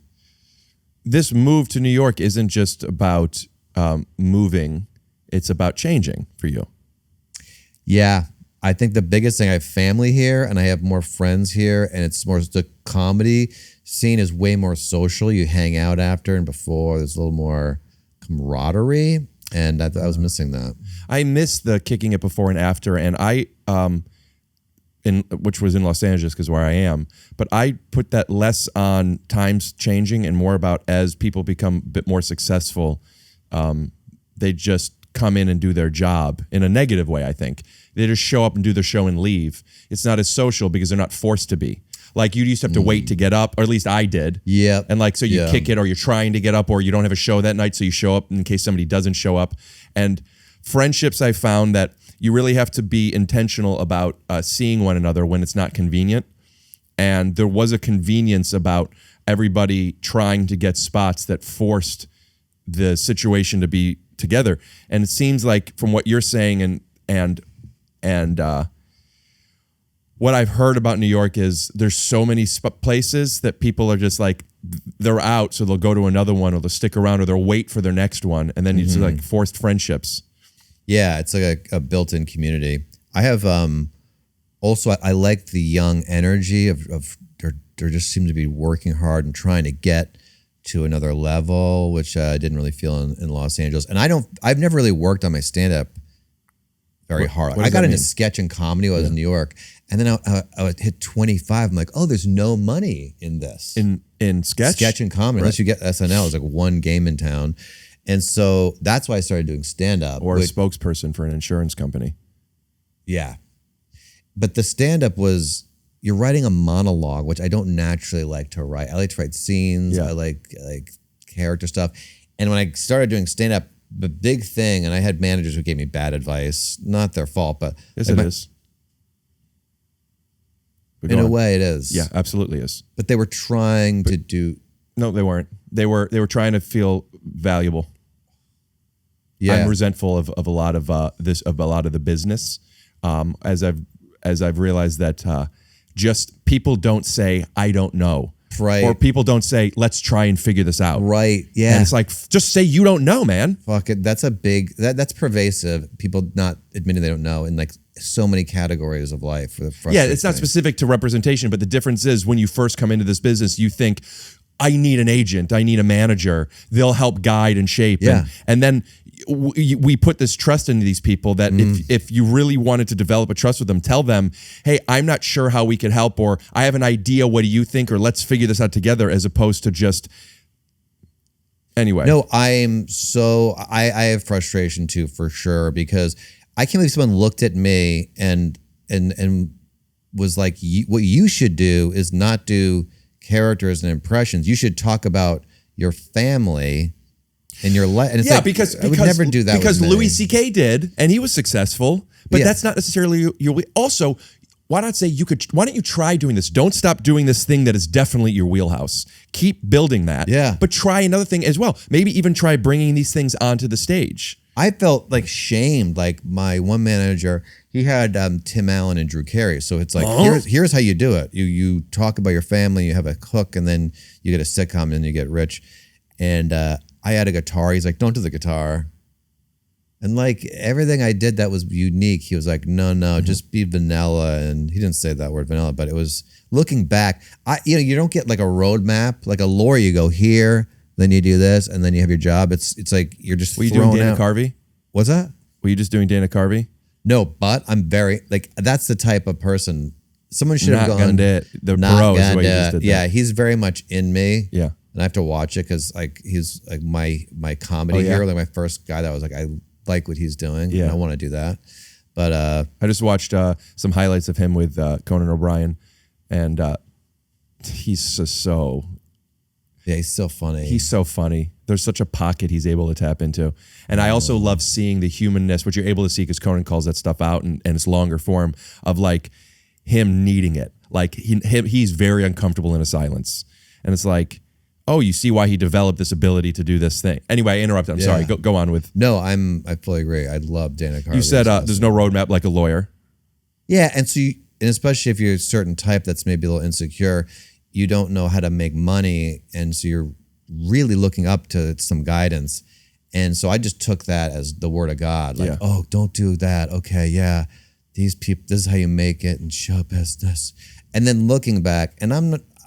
This move to New York isn't just about moving; it's about changing for you. Yeah. I think the biggest thing, I have family here and I have more friends here, and it's more, the comedy scene is way more social. You hang out after and before. There's a little more camaraderie, and I was missing that. I miss the kicking it before and after, and which was in Los Angeles because where I am, but I put that less on times changing and more about as people become a bit more successful, they just come in and do their job in a negative way, I think. They just show up and do their show and leave. It's not as social because they're not forced to be. Like you used to have to wait to get up, or at least I did. Yeah. And like, so you kick it, or you're trying to get up, or you don't have a show that night, so you show up in case somebody doesn't show up. And friendships, I found that you really have to be intentional about seeing one another when it's not convenient. And there was a convenience about everybody trying to get spots that forced the situation to be together. And it seems like from what you're saying and what I've heard about New York is there's so many places that people are just like, they're out, so they'll go to another one, or they'll stick around, or they'll wait for their next one. And then it's like forced friendships. Yeah, it's like a built-in community. I have also, I like the young energy of they just seem to be working hard and trying to get to another level, which I didn't really feel in Los Angeles. And I've never really worked on my stand-up very hard. I got into sketch and comedy when I was in New York, and then I would hit 25. I'm like, oh, there's no money in this. In sketch and comedy, unless you get SNL. It's like one game in town. And so that's why I started doing stand-up. Or a spokesperson for an insurance company. Yeah. But the stand-up was, you're writing a monologue, which I don't naturally like to write. I like to write scenes. I like character stuff. And when I started doing stand-up, the big thing, and I had managers who gave me bad advice, not their fault, but yes, it is. In a way, it is. Yeah, absolutely is. But they were trying to do. No, they weren't. They were trying to feel valuable. Yeah, I'm resentful of a lot of a lot of the business, as I've realized that just people don't say I don't know. Right. Or people don't say, let's try and figure this out. Right. Yeah. And it's like, just say you don't know, man. Fuck it. That's a big, that's pervasive. People not admitting they don't know in like so many categories of life. Yeah, it's not specific to representation, but the difference is when you first come into this business, you think, I need an agent, I need a manager. They'll help guide and shape. Yeah. And then we put this trust into these people that if you really wanted to develop a trust with them, tell them, hey, I'm not sure how we could help, or I have an idea, what do you think, or let's figure this out together, as opposed to just, anyway. No, I have frustration too, for sure, because I can't believe someone looked at me and was like, what you should do is not do characters and impressions. You should talk about your family and your life. And it's like, because I would never do that. Because Louis C.K. did, and he was successful, but that's not necessarily your. Also, why not say why don't you try doing this? Don't stop doing this thing that is definitely your wheelhouse. Keep building that. Yeah. But try another thing as well. Maybe even try bringing these things onto the stage. I felt like shamed. Like my one manager, he had Tim Allen and Drew Carey. So it's like, here's how you do it. You talk about your family, you have a cook, and then you get a sitcom, and then you get rich. And I had a guitar. He's like, don't do the guitar. And like everything I did that was unique, he was like, no, just be vanilla. And he didn't say that word vanilla, but it was looking back. You don't get like a roadmap, like a lawyer. You go here, then you do this, and then you have your job. It's like you're just. Were you doing Dana Carvey? What's that? Were you just doing Dana Carvey? No, but I'm very like that's the type of person. Someone should have gone. The bro is the way you just did that. He's very much in me. Yeah. And I have to watch it because like he's like my comedy hero, like my first guy that was like I like what he's doing. Yeah. And I want to do that. But I just watched some highlights of him with Conan O'Brien, and he's just so. Yeah, he's so funny. He's so funny. There's such a pocket he's able to tap into. And I also love seeing the humanness, which you're able to see because Conan calls that stuff out and it's longer form of like him needing it. Like he's very uncomfortable in a silence. And it's like, oh, you see why he developed this ability to do this thing. Anyway, I interrupted. I'm sorry. Go on with. No, I fully agree. I love Dana Carvey. You said there's no roadmap like a lawyer. Yeah, and and especially if you're a certain type that's maybe a little insecure, you don't know how to make money, and so you're really looking up to some guidance. And so I just took that as the word of God. Like, oh, don't do that. Okay, yeah. These people, this is how you make it in show business. And then looking back, and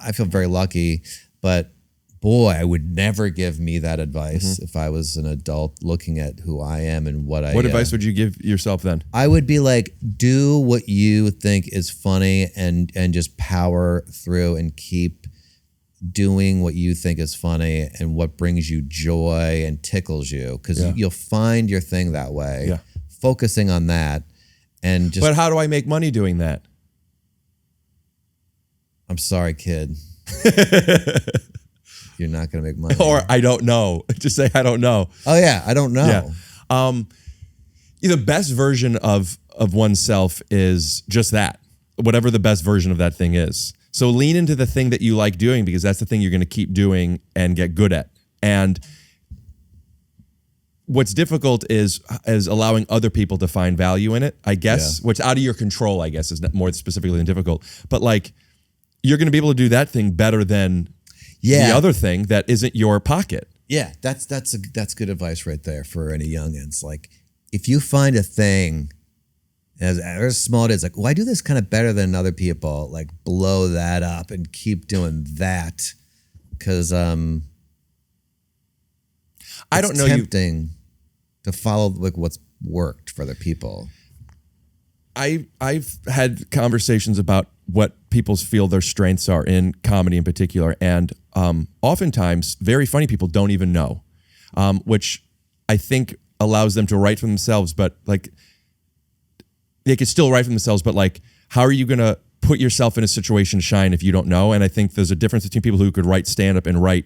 I feel very lucky, but boy, I would never give me that advice if I was an adult looking at who I am and what advice would you give yourself then? I would be like, do what you think is funny and just power through and keep doing what you think is funny and what brings you joy and tickles you, because you'll find your thing that way. Yeah. Focusing on that and just. But how do I make money doing that? I'm sorry, kid. You're not going to make money. Or I don't know. Just say I don't know. Oh yeah, I don't know. Yeah. The best version of oneself is just that. Whatever the best version of that thing is. So lean into the thing that you like doing because that's the thing you're going to keep doing and get good at. And what's difficult is allowing other people to find value in it, I guess. What's out of your control, I guess, is more specifically than difficult. But like, you're going to be able to do that thing better than the other thing that isn't your pocket. Yeah, that's good advice right there for any youngins. Like, if you find a thing as small as like, well, I do this kind of better than other people, like blow that up and keep doing that, because I don't know, tempting to follow like what's worked for other people. I've had conversations about what people feel their strengths are in comedy in particular, and oftentimes very funny people don't even know, which I think allows them to write for themselves, but like they could still write for themselves, but like how are you going to put yourself in a situation to shine if you don't know? And I think there's a difference between people who could write stand-up and write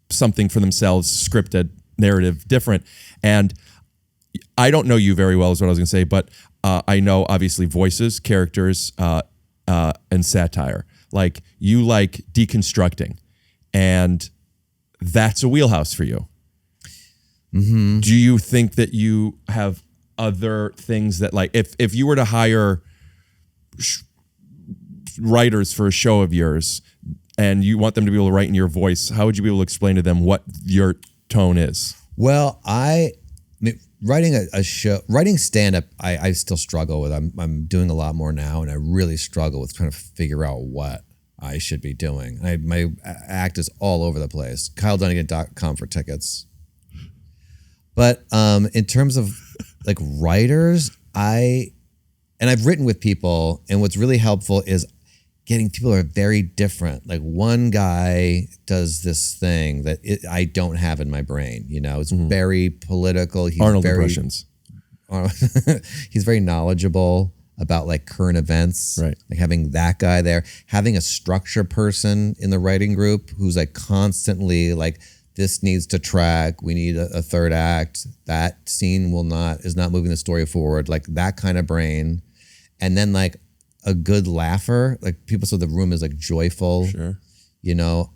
something for themselves, scripted, narrative, different. And I don't know you very well is what I was going to say, but I know obviously voices, characters, and satire. Like you like deconstructing, and that's a wheelhouse for you. Mm-hmm. Do you think that you have other things that, like, if you were to hire writers for a show of yours and you want them to be able to write in your voice, how would you be able to explain to them what your tone is? Well, writing a show, writing stand-up, I still struggle with. I'm doing a lot more now, and I really struggle with trying to figure out what I should be doing. My act is all over the place. KyleDunnigan.com for tickets. But in terms of like writers, I've written with people, and what's really helpful is getting people who are very different. Like one guy does this thing that I don't have in my brain. You know, it's very political. He's Arnold impressions. He's very knowledgeable about like current events. Right. Like having that guy there, having a structure person in the writing group who's like constantly like, this needs to track. We need a third act. That scene is not moving the story forward. Like that kind of brain. And then like a good laugher, like people say the room is like joyful. Sure. You know,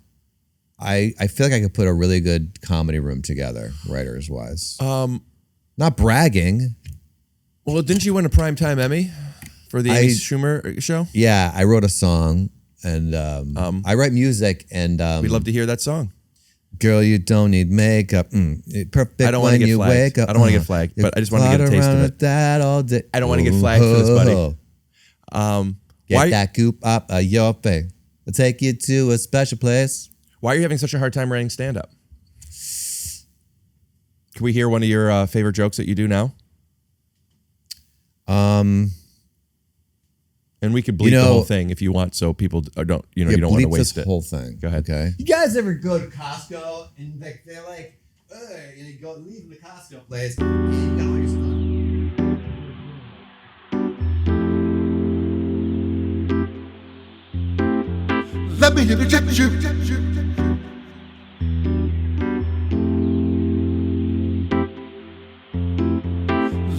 I feel like I could put a really good comedy room together, writers wise. Not bragging. Well, didn't you win a Primetime Emmy for the Amy Schumer show? Yeah, I wrote a song, and I write music, and we'd love to hear that song. Girl, you don't need makeup. Perfect I don't want when to get you flagged. wake up. I don't want to get flagged, but I just want to get a taste around of with it. that all day. I don't want to get flagged for this, buddy. Get Why? that goop up your face. I'll take you to a special place. Why are you having such a hard time writing stand-up? Can we hear one of your favorite jokes that you do now? And we could bleep the whole thing if you want, so people don't, you don't want to waste it. Whole thing. Go ahead. Okay. You guys ever go to Costco and they're like, and you go leave the Costco place and you got all your stuff. Let me interject you.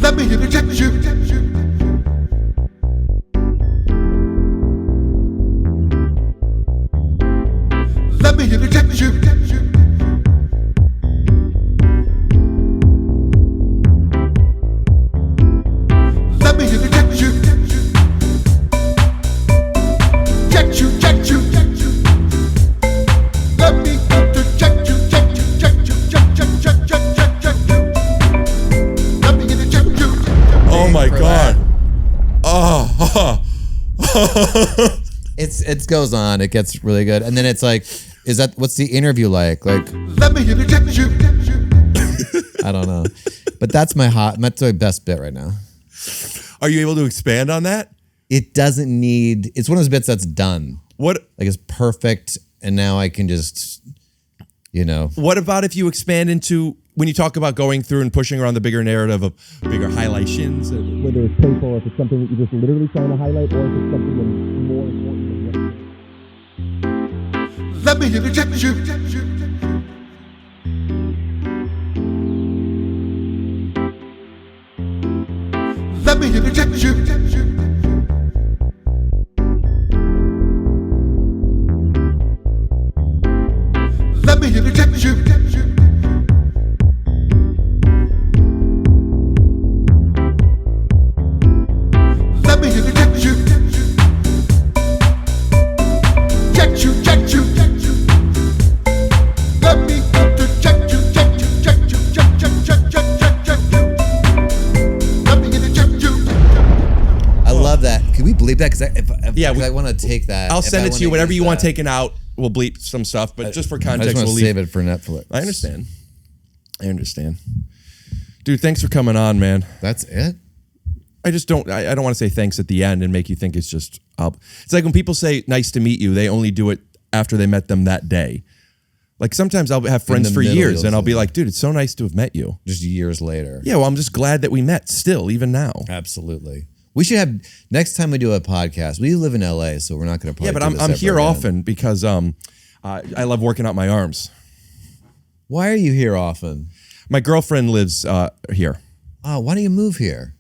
Let me interject you. Let me interject you. Let me interject you. Check you, check you. Let me interject you, check you, check you, check you. Let me interject you. Oh my God. Oh. It goes on. It gets really good, and then it's like, what's the interview like? Like, let me interject you. I don't know, but that's my best bit right now. Are you able to expand on that? It doesn't need. It's one of those bits that's done. What? Like it's perfect, and now I can just, What about if you expand into when you talk about going through and pushing around the bigger narrative of bigger highlights, whether it's playful or if it's something that you're just literally trying to highlight, or if it's something that's more important than what. Let me interject you. Let me interject you. Let me interject you. Let me interject you. Check you, check you. Let me interject you, check you, check you, check you. Let me interject you. I love that. Can we bleep that? Because I want to take that. I'll send it to you. Whatever you want taken out, we'll bleep some stuff. But just for context, I just want we'll to save it for Netflix. I understand. Dude, thanks for coming on, man. That's it? I don't want to say thanks at the end and make you think it's just it's like when people say nice to meet you, they only do it after they met them that day. Like sometimes I'll have friends for years and I'll be like, dude, it's so nice to have met you. Just years later. Yeah, well, I'm just glad that we met still, even now. Absolutely. We should have, next time we do a podcast, we live in LA, so we're not going to Yeah, but I'm here often because I love working out my arms. Why are you here often? My girlfriend lives here. Oh, why do you move here?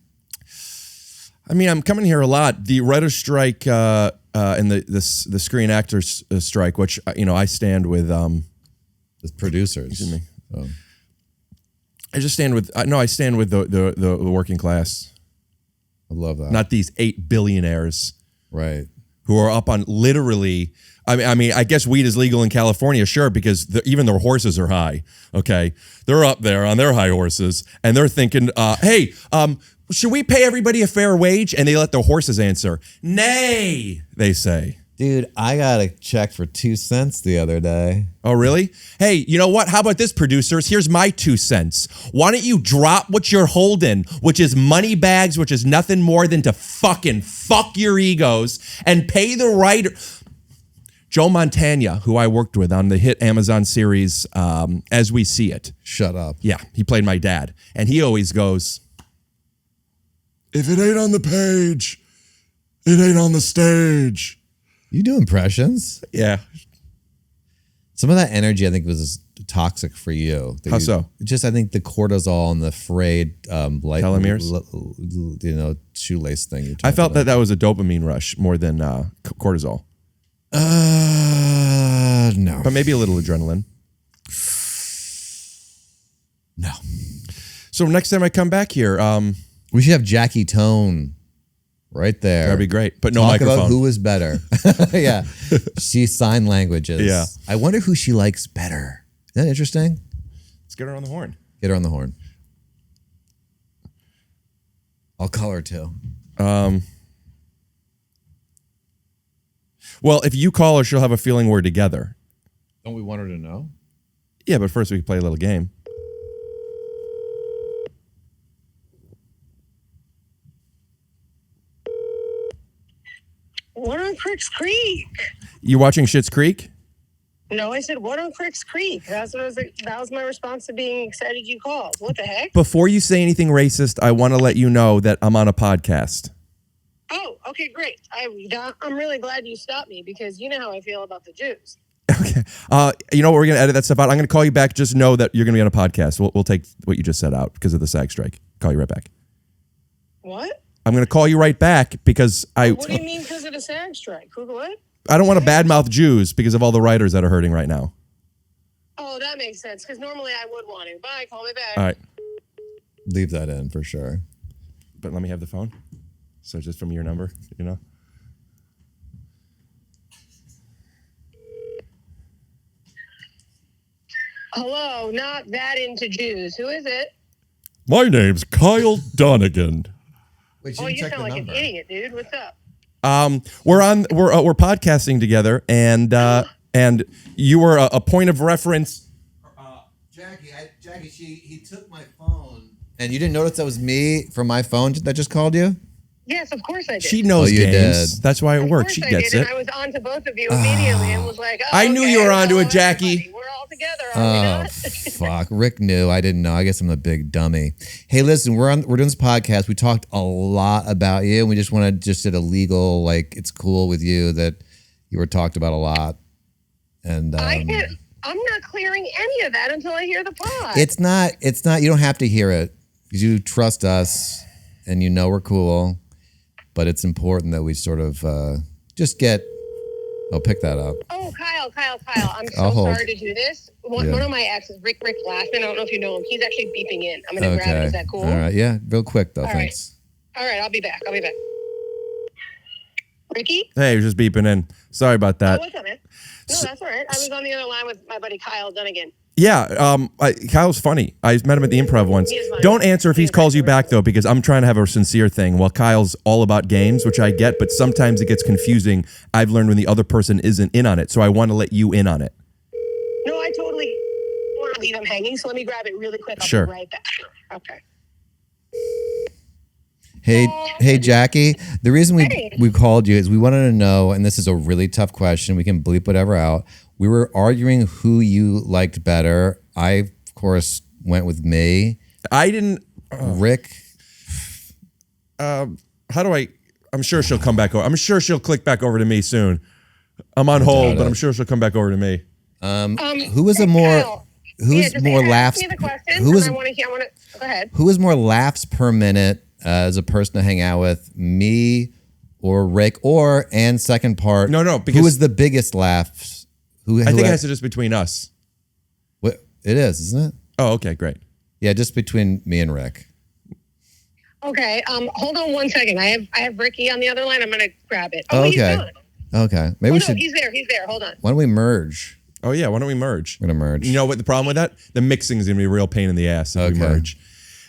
I mean, I'm coming here a lot. The writer's strike and the Screen Actors strike, which I stand with the producers. Excuse me. Oh. I stand with the working class. I love that. Not these 8 billionaires, right? Who are up on literally. I mean, I guess weed is legal in California, sure, because even their horses are high. Okay, they're up there on their high horses, and they're thinking, "Hey, should we pay everybody a fair wage?" And they let their horses answer, "Nay," they say. Dude, I got a check for 2 cents the other day. Oh, really? Hey, you know what? How about this, producers? Here's my 2 cents. Why don't you drop what you're holding, which is money bags, which is nothing more than to fucking fuck your egos, and pay the writer. Joe Montana, who I worked with on the hit Amazon series As We See It. Shut up. Yeah, he played my dad. And he always goes, "If it ain't on the page, it ain't on the stage." You do impressions? Yeah. Some of that energy, I think, was toxic for you. How so? Just, I think the cortisol and the frayed telomeres, shoelace thing. I felt that was a dopamine rush more than cortisol. No. But maybe a little adrenaline. No. So next time I come back here, we should have Jackie Tohn right there. That'd be great. But no Talk microphone. About who is better. Yeah. She sign languages. Yeah. I wonder who she likes better. that interesting? Let's get her on the horn. Get her on the horn. I'll call her too. Well, if you call her, she'll have a feeling we're together. Don't we want her to know? Yeah, but first we can play a little game. What on Cricks Creek? You watching Schitt's Creek? No, I said, what on Cricks Creek? That was my response to being excited you called. What the heck? Before you say anything racist, I want to let you know that I'm on a podcast. Oh, okay, great. I'm really glad you stopped me because you know how I feel about the Jews. Okay. You know what? We're going to edit that stuff out. I'm going to call you back. Just know that you're going to be on a podcast. We'll take what you just said out because of the SAG strike. Call you right back. What? I'm going to call you right back because What do you mean because of the SAG strike? What? I don't want to badmouth Jews because of all the writers that are hurting right now. Oh, that makes sense because normally I would want to. Bye. Call me back. All right. Leave that in for sure. But let me have the phone. So just from your number, you know? Hello, not that into Jews. Who is it? My name's Kyle Dunnigan. Wait, you sound like an idiot, dude. What's up? We're podcasting together, and you were a point of reference. Jackie, he took my phone, and you didn't notice that was me from my phone that just called you. Yes, of course I did. She knows you games. did. That's why it works. She gets it. And I was on to both of you immediately and was like, I knew you were onto it, Jackie. We're all together, are we not? Fuck. Rick knew. I didn't know. I guess I'm a big dummy. Hey, listen, we're doing this podcast. We talked a lot about you, and we just want to just did a legal, like, it's cool with you that you were talked about a lot. And I'm not clearing any of that until I hear the pod. It's not, you don't have to hear it because you trust us and you know we're cool. But it's important that we sort of just get. I'll pick that up. Oh, Kyle, I'm I'll so hold. sorry to do this. One of my exes, Rick Glassman, I don't know if you know him. He's actually beeping in. I'm going to grab it. Is that cool? All right. Yeah. Real quick, though. All right. Thanks. All right. I'll be back. Ricky? Hey, you're just beeping in. Sorry about that. Oh, what's up, man? No, that's all right. I was on the other line with my buddy Kyle Dunnigan. Yeah, Kyle's funny. I met him at the Improv once. Don't answer if he calls you back, though, because I'm trying to have a sincere thing. While Kyle's all about games, which I get, but sometimes it gets confusing. I've learned when the other person isn't in on it, so I want to let you in on it. No, I totally want to leave him hanging, so let me grab it really quick. I'll Sure. be right back. Okay. Hey, Jackie. The reason we called you is we wanted to know, and this is a really tough question. We can bleep whatever out. We were arguing who you liked better. I, of course, went with me. I didn't. Rick. How do I? I'm sure she'll come back over. I'm sure she'll click back over to me soon. I'm on hold, but I'm sure she'll come back over to me. Who was a more? Kyle, Who's more laughs? Ask me the question. Who was? I want to go ahead. Who was more laughs per minute as a person to hang out with? Me or Rick? And second part. No, because who was the biggest laughs? I think it has to just between us. What it is, isn't it? Oh, okay, great. Yeah, just between me and Rick. Okay. Hold on 1 second. I have Ricky on the other line. I'm gonna grab it. Oh, He's okay. gone. Okay. Maybe we should. He's there. Hold on. Why don't we merge? Oh yeah, why don't we merge? We're gonna merge. You know what the problem with that? The mixing is gonna be a real pain in the ass if we merge.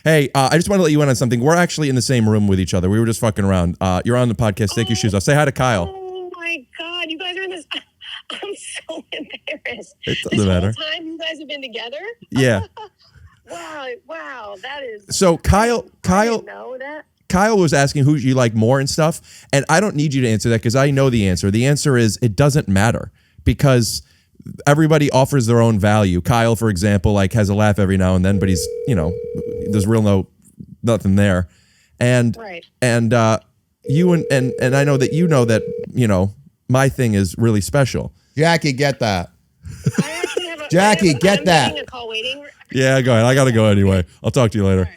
Hey, I just want to let you in on something. We're actually in the same room with each other. We were just fucking around. You're on the podcast. Take your shoes off. Say hi to Kyle. Oh my God, you guys are in this. I'm so embarrassed. It doesn't matter. Whole time you guys have been together? Yeah. Wow, that is. So I didn't know that. Kyle was asking who you like more and stuff, and I don't need you to answer that because I know the answer. The answer is it doesn't matter because everybody offers their own value. Kyle, for example, like has a laugh every now and then, but he's, there's nothing there. And you and I know that you know that, my thing is really special. Jackie, get that. Jackie, get that. A call waiting. Yeah, go ahead. I got to go anyway. I'll talk to you later.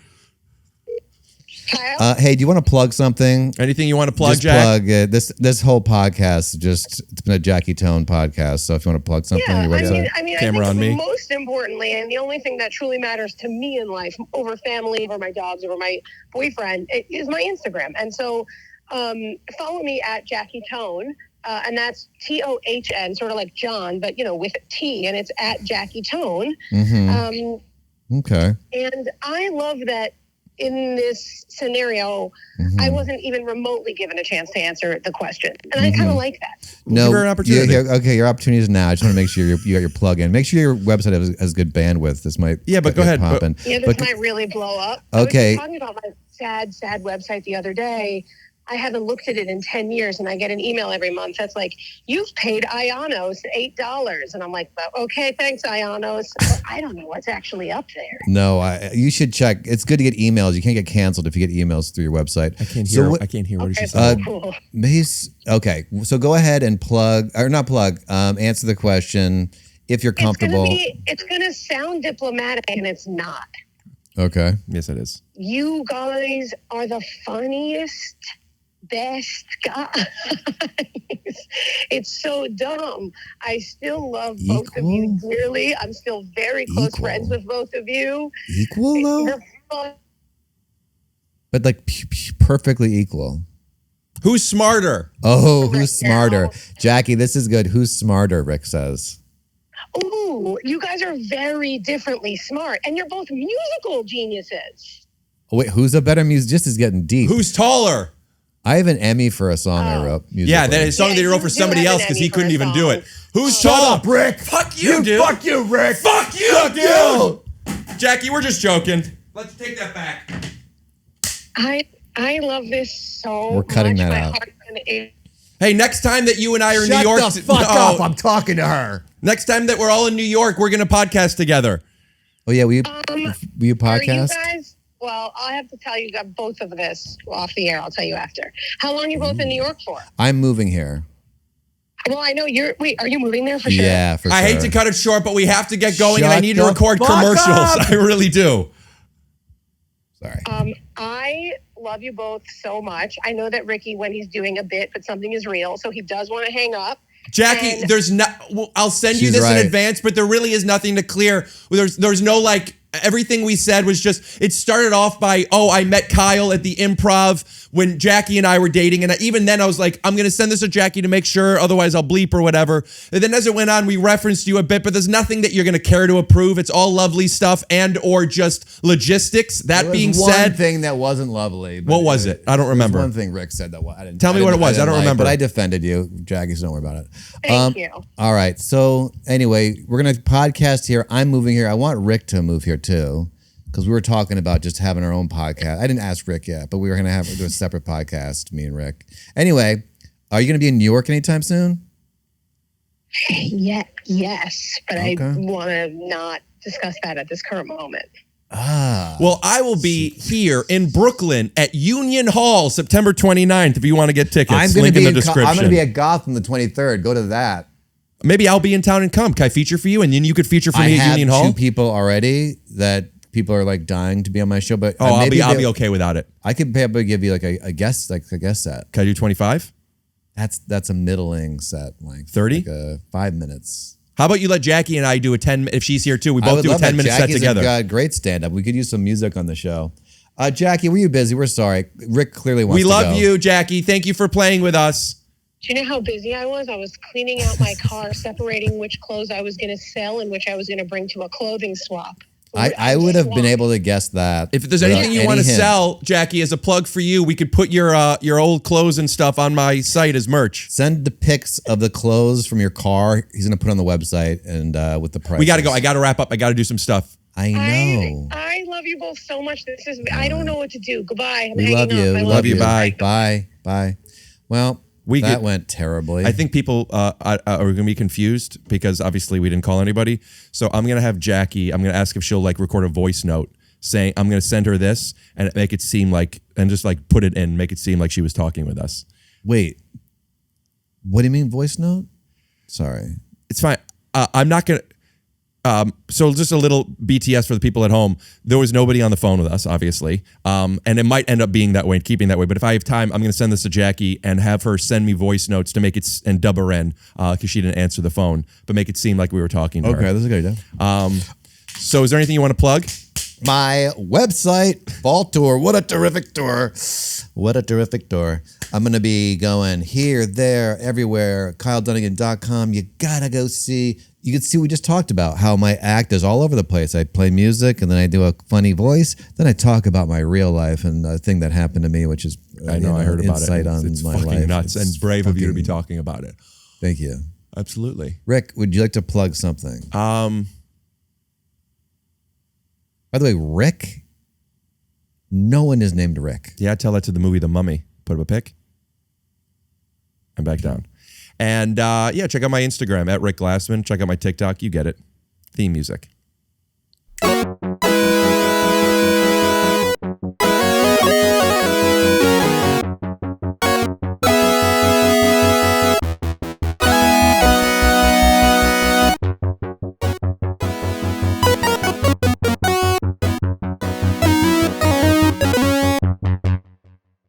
Hey, do you want to plug something? Anything you want to plug, just Jack? Plug it. This whole podcast, it's been a Jackie Tohn podcast. So if you want to plug something, your website. I Camera think on me. Most importantly, and the only thing that truly matters to me in life, over family, over my dogs, over my boyfriend, is my Instagram. And so follow me at Jackie Tohn. and that's TOHN, sort of like John, but with a T, and it's at Jackie Tohn. Okay. And I love that in this scenario, I wasn't even remotely given a chance to answer the question, and I kind of like that. No, give her an opportunity. Okay, your opportunity is now. I just want to make sure you got your plug in. Make sure your website has good bandwidth. This might but go ahead. This might really blow up. Okay. I was talking about my sad website the other day. I haven't looked at it in 10 years, and I get an email every month that's like, you've paid Ionos $8. And I'm like, okay, thanks, Ionos. But I don't know what's actually up there. No, you should check. It's good to get emails. You can't get canceled if you get emails through your website. I can't hear. I can't hear what she's saying. Cool. Okay, so go ahead and answer the question if you're comfortable. It's going to sound diplomatic, and it's not. Okay. Yes, it is. You guys are the funniest, best guys. It's so dumb. I still love both of you dearly. I'm still very close friends with both of you. Equal though? But like perfectly equal. Who's smarter? Oh, who's smarter? Jackie, this is good. Who's smarter, Rick says. Ooh, you guys are very differently smart, and you're both musical geniuses. Oh, wait, who's a better musician? This is getting deep. Who's taller? I have an Emmy for a song I wrote. Yeah, that is a song that you wrote for somebody else because he couldn't even do it. Who's taller? Rick. Fuck you, dude. Fuck you, Rick. Fuck you, dude. Jackie, we're just joking. Let's take that back. I love this so We're cutting much. that out. Hey, next time that you and I are in New York, Shut the fuck up! I'm talking to her. Next time that we're all in New York, we're gonna podcast together. Oh yeah, will you podcast? Are you guys? Well, I'll have to tell you both of this off the air. I'll tell you after. How long are you both in New York for? I'm moving here. Well, I know you're. Wait, are you moving there for sure? Yeah, for sure. I hate to cut it short, but we have to get going, and I Shut need to the record fuck commercials. up! I really do. Sorry. I love you both so much. I know that Ricky, when he's doing a bit, but something is real, so he does want to hang up. Jackie, there's not. Well, I'll send you She's this right. in advance, but there really is nothing to clear. There's no like. Everything we said was just. It started off by, I met Kyle at the Improv when Jackie and I were dating, and even then I was like, I'm gonna send this to Jackie to make sure, otherwise I'll bleep or whatever. And then as it went on, we referenced you a bit, but there's nothing that you're gonna care to approve. It's all lovely stuff and or just logistics. That being said, one thing that wasn't lovely. What was it? I don't remember. One thing Rick said that I didn't. Tell me what it was. I don't remember. But I defended you, Jackie. So don't worry about it. Thank you. All right. So anyway, we're gonna podcast here. I'm moving here. I want Rick to move here too, because we were talking about just having our own podcast. I didn't ask Rick yet, but we were gonna do a separate podcast, me and Rick. Anyway, are you gonna be in New York anytime soon? Yeah, yes, but I want to not discuss that at this current moment. Well, I will be here in Brooklyn at Union Hall September 29th if you want to get tickets. Link in the description. I'm going to be at Gotham the 23rd. Go to that. Maybe I'll be in town and come. Can I feature for you? And then you could feature for me at Union Hall? I have 2 people already that people are like dying to be on my show. But I'll be okay without it. I could probably give you like a guest set. Can I do 25? That's a middling set length. 30? Like 5 minutes. How about you let Jackie and I do a 10, if she's here too, we both do a 10-minute set together. Jackie's a great stand-up. We could use some music on the show. Jackie, were you busy? We're sorry. Rick clearly wants to go. We love you, Jackie. Thank you for playing with us. Do you know how busy I was? I was cleaning out my car, separating which clothes I was going to sell and which I was going to bring to a clothing swap. I would have been able to guess that. If there's anything you want to sell, Jackie, as a plug for you, we could put your old clothes and stuff on my site as merch. Send the pics of the clothes from your car. He's going to put it on the website and with the price. We got to go. I got to wrap up. I got to do some stuff. I know. I love you both so much. I don't know what to do. Goodbye. We love you. I love you. Bye. Bye. Bye. Well, that went terribly. I think people are going to be confused because obviously we didn't call anybody. So I'm going to have Jackie, I'm going to ask if she'll like record a voice note saying, I'm going to send her this and make it seem like, and just like put it in, make it seem like she was talking with us. Wait, what do you mean voice note? Sorry. It's fine. I'm not going to. So just a little BTS for the people at home. There was nobody on the phone with us, obviously. And it might end up being that way and keeping that way. But if I have time, I'm going to send this to Jackie and have her send me voice notes to make it and dub her in because she didn't answer the phone, but make it seem like we were talking to her. Okay, that's a good idea. So is there anything you want to plug? My website, Fall Tour. What a terrific tour. What a terrific tour. I'm going to be going here, there, everywhere. KyleDunnigan.com. You got to go see. You can see we just talked about how my act is all over the place. I play music and then I do a funny voice. Then I talk about my real life and a thing that happened to me, which is I heard about insight it. on It's my fucking life. nuts It's and brave of you to be fucking- talking about it. Thank you. Absolutely. Rick, would you like to plug something? By the way, Rick, no one is named Rick. Yeah, tell that to the movie The Mummy. Put up a pic. And back down. And check out my Instagram at Rick Glassman. Check out my TikTok. You get it. Theme music.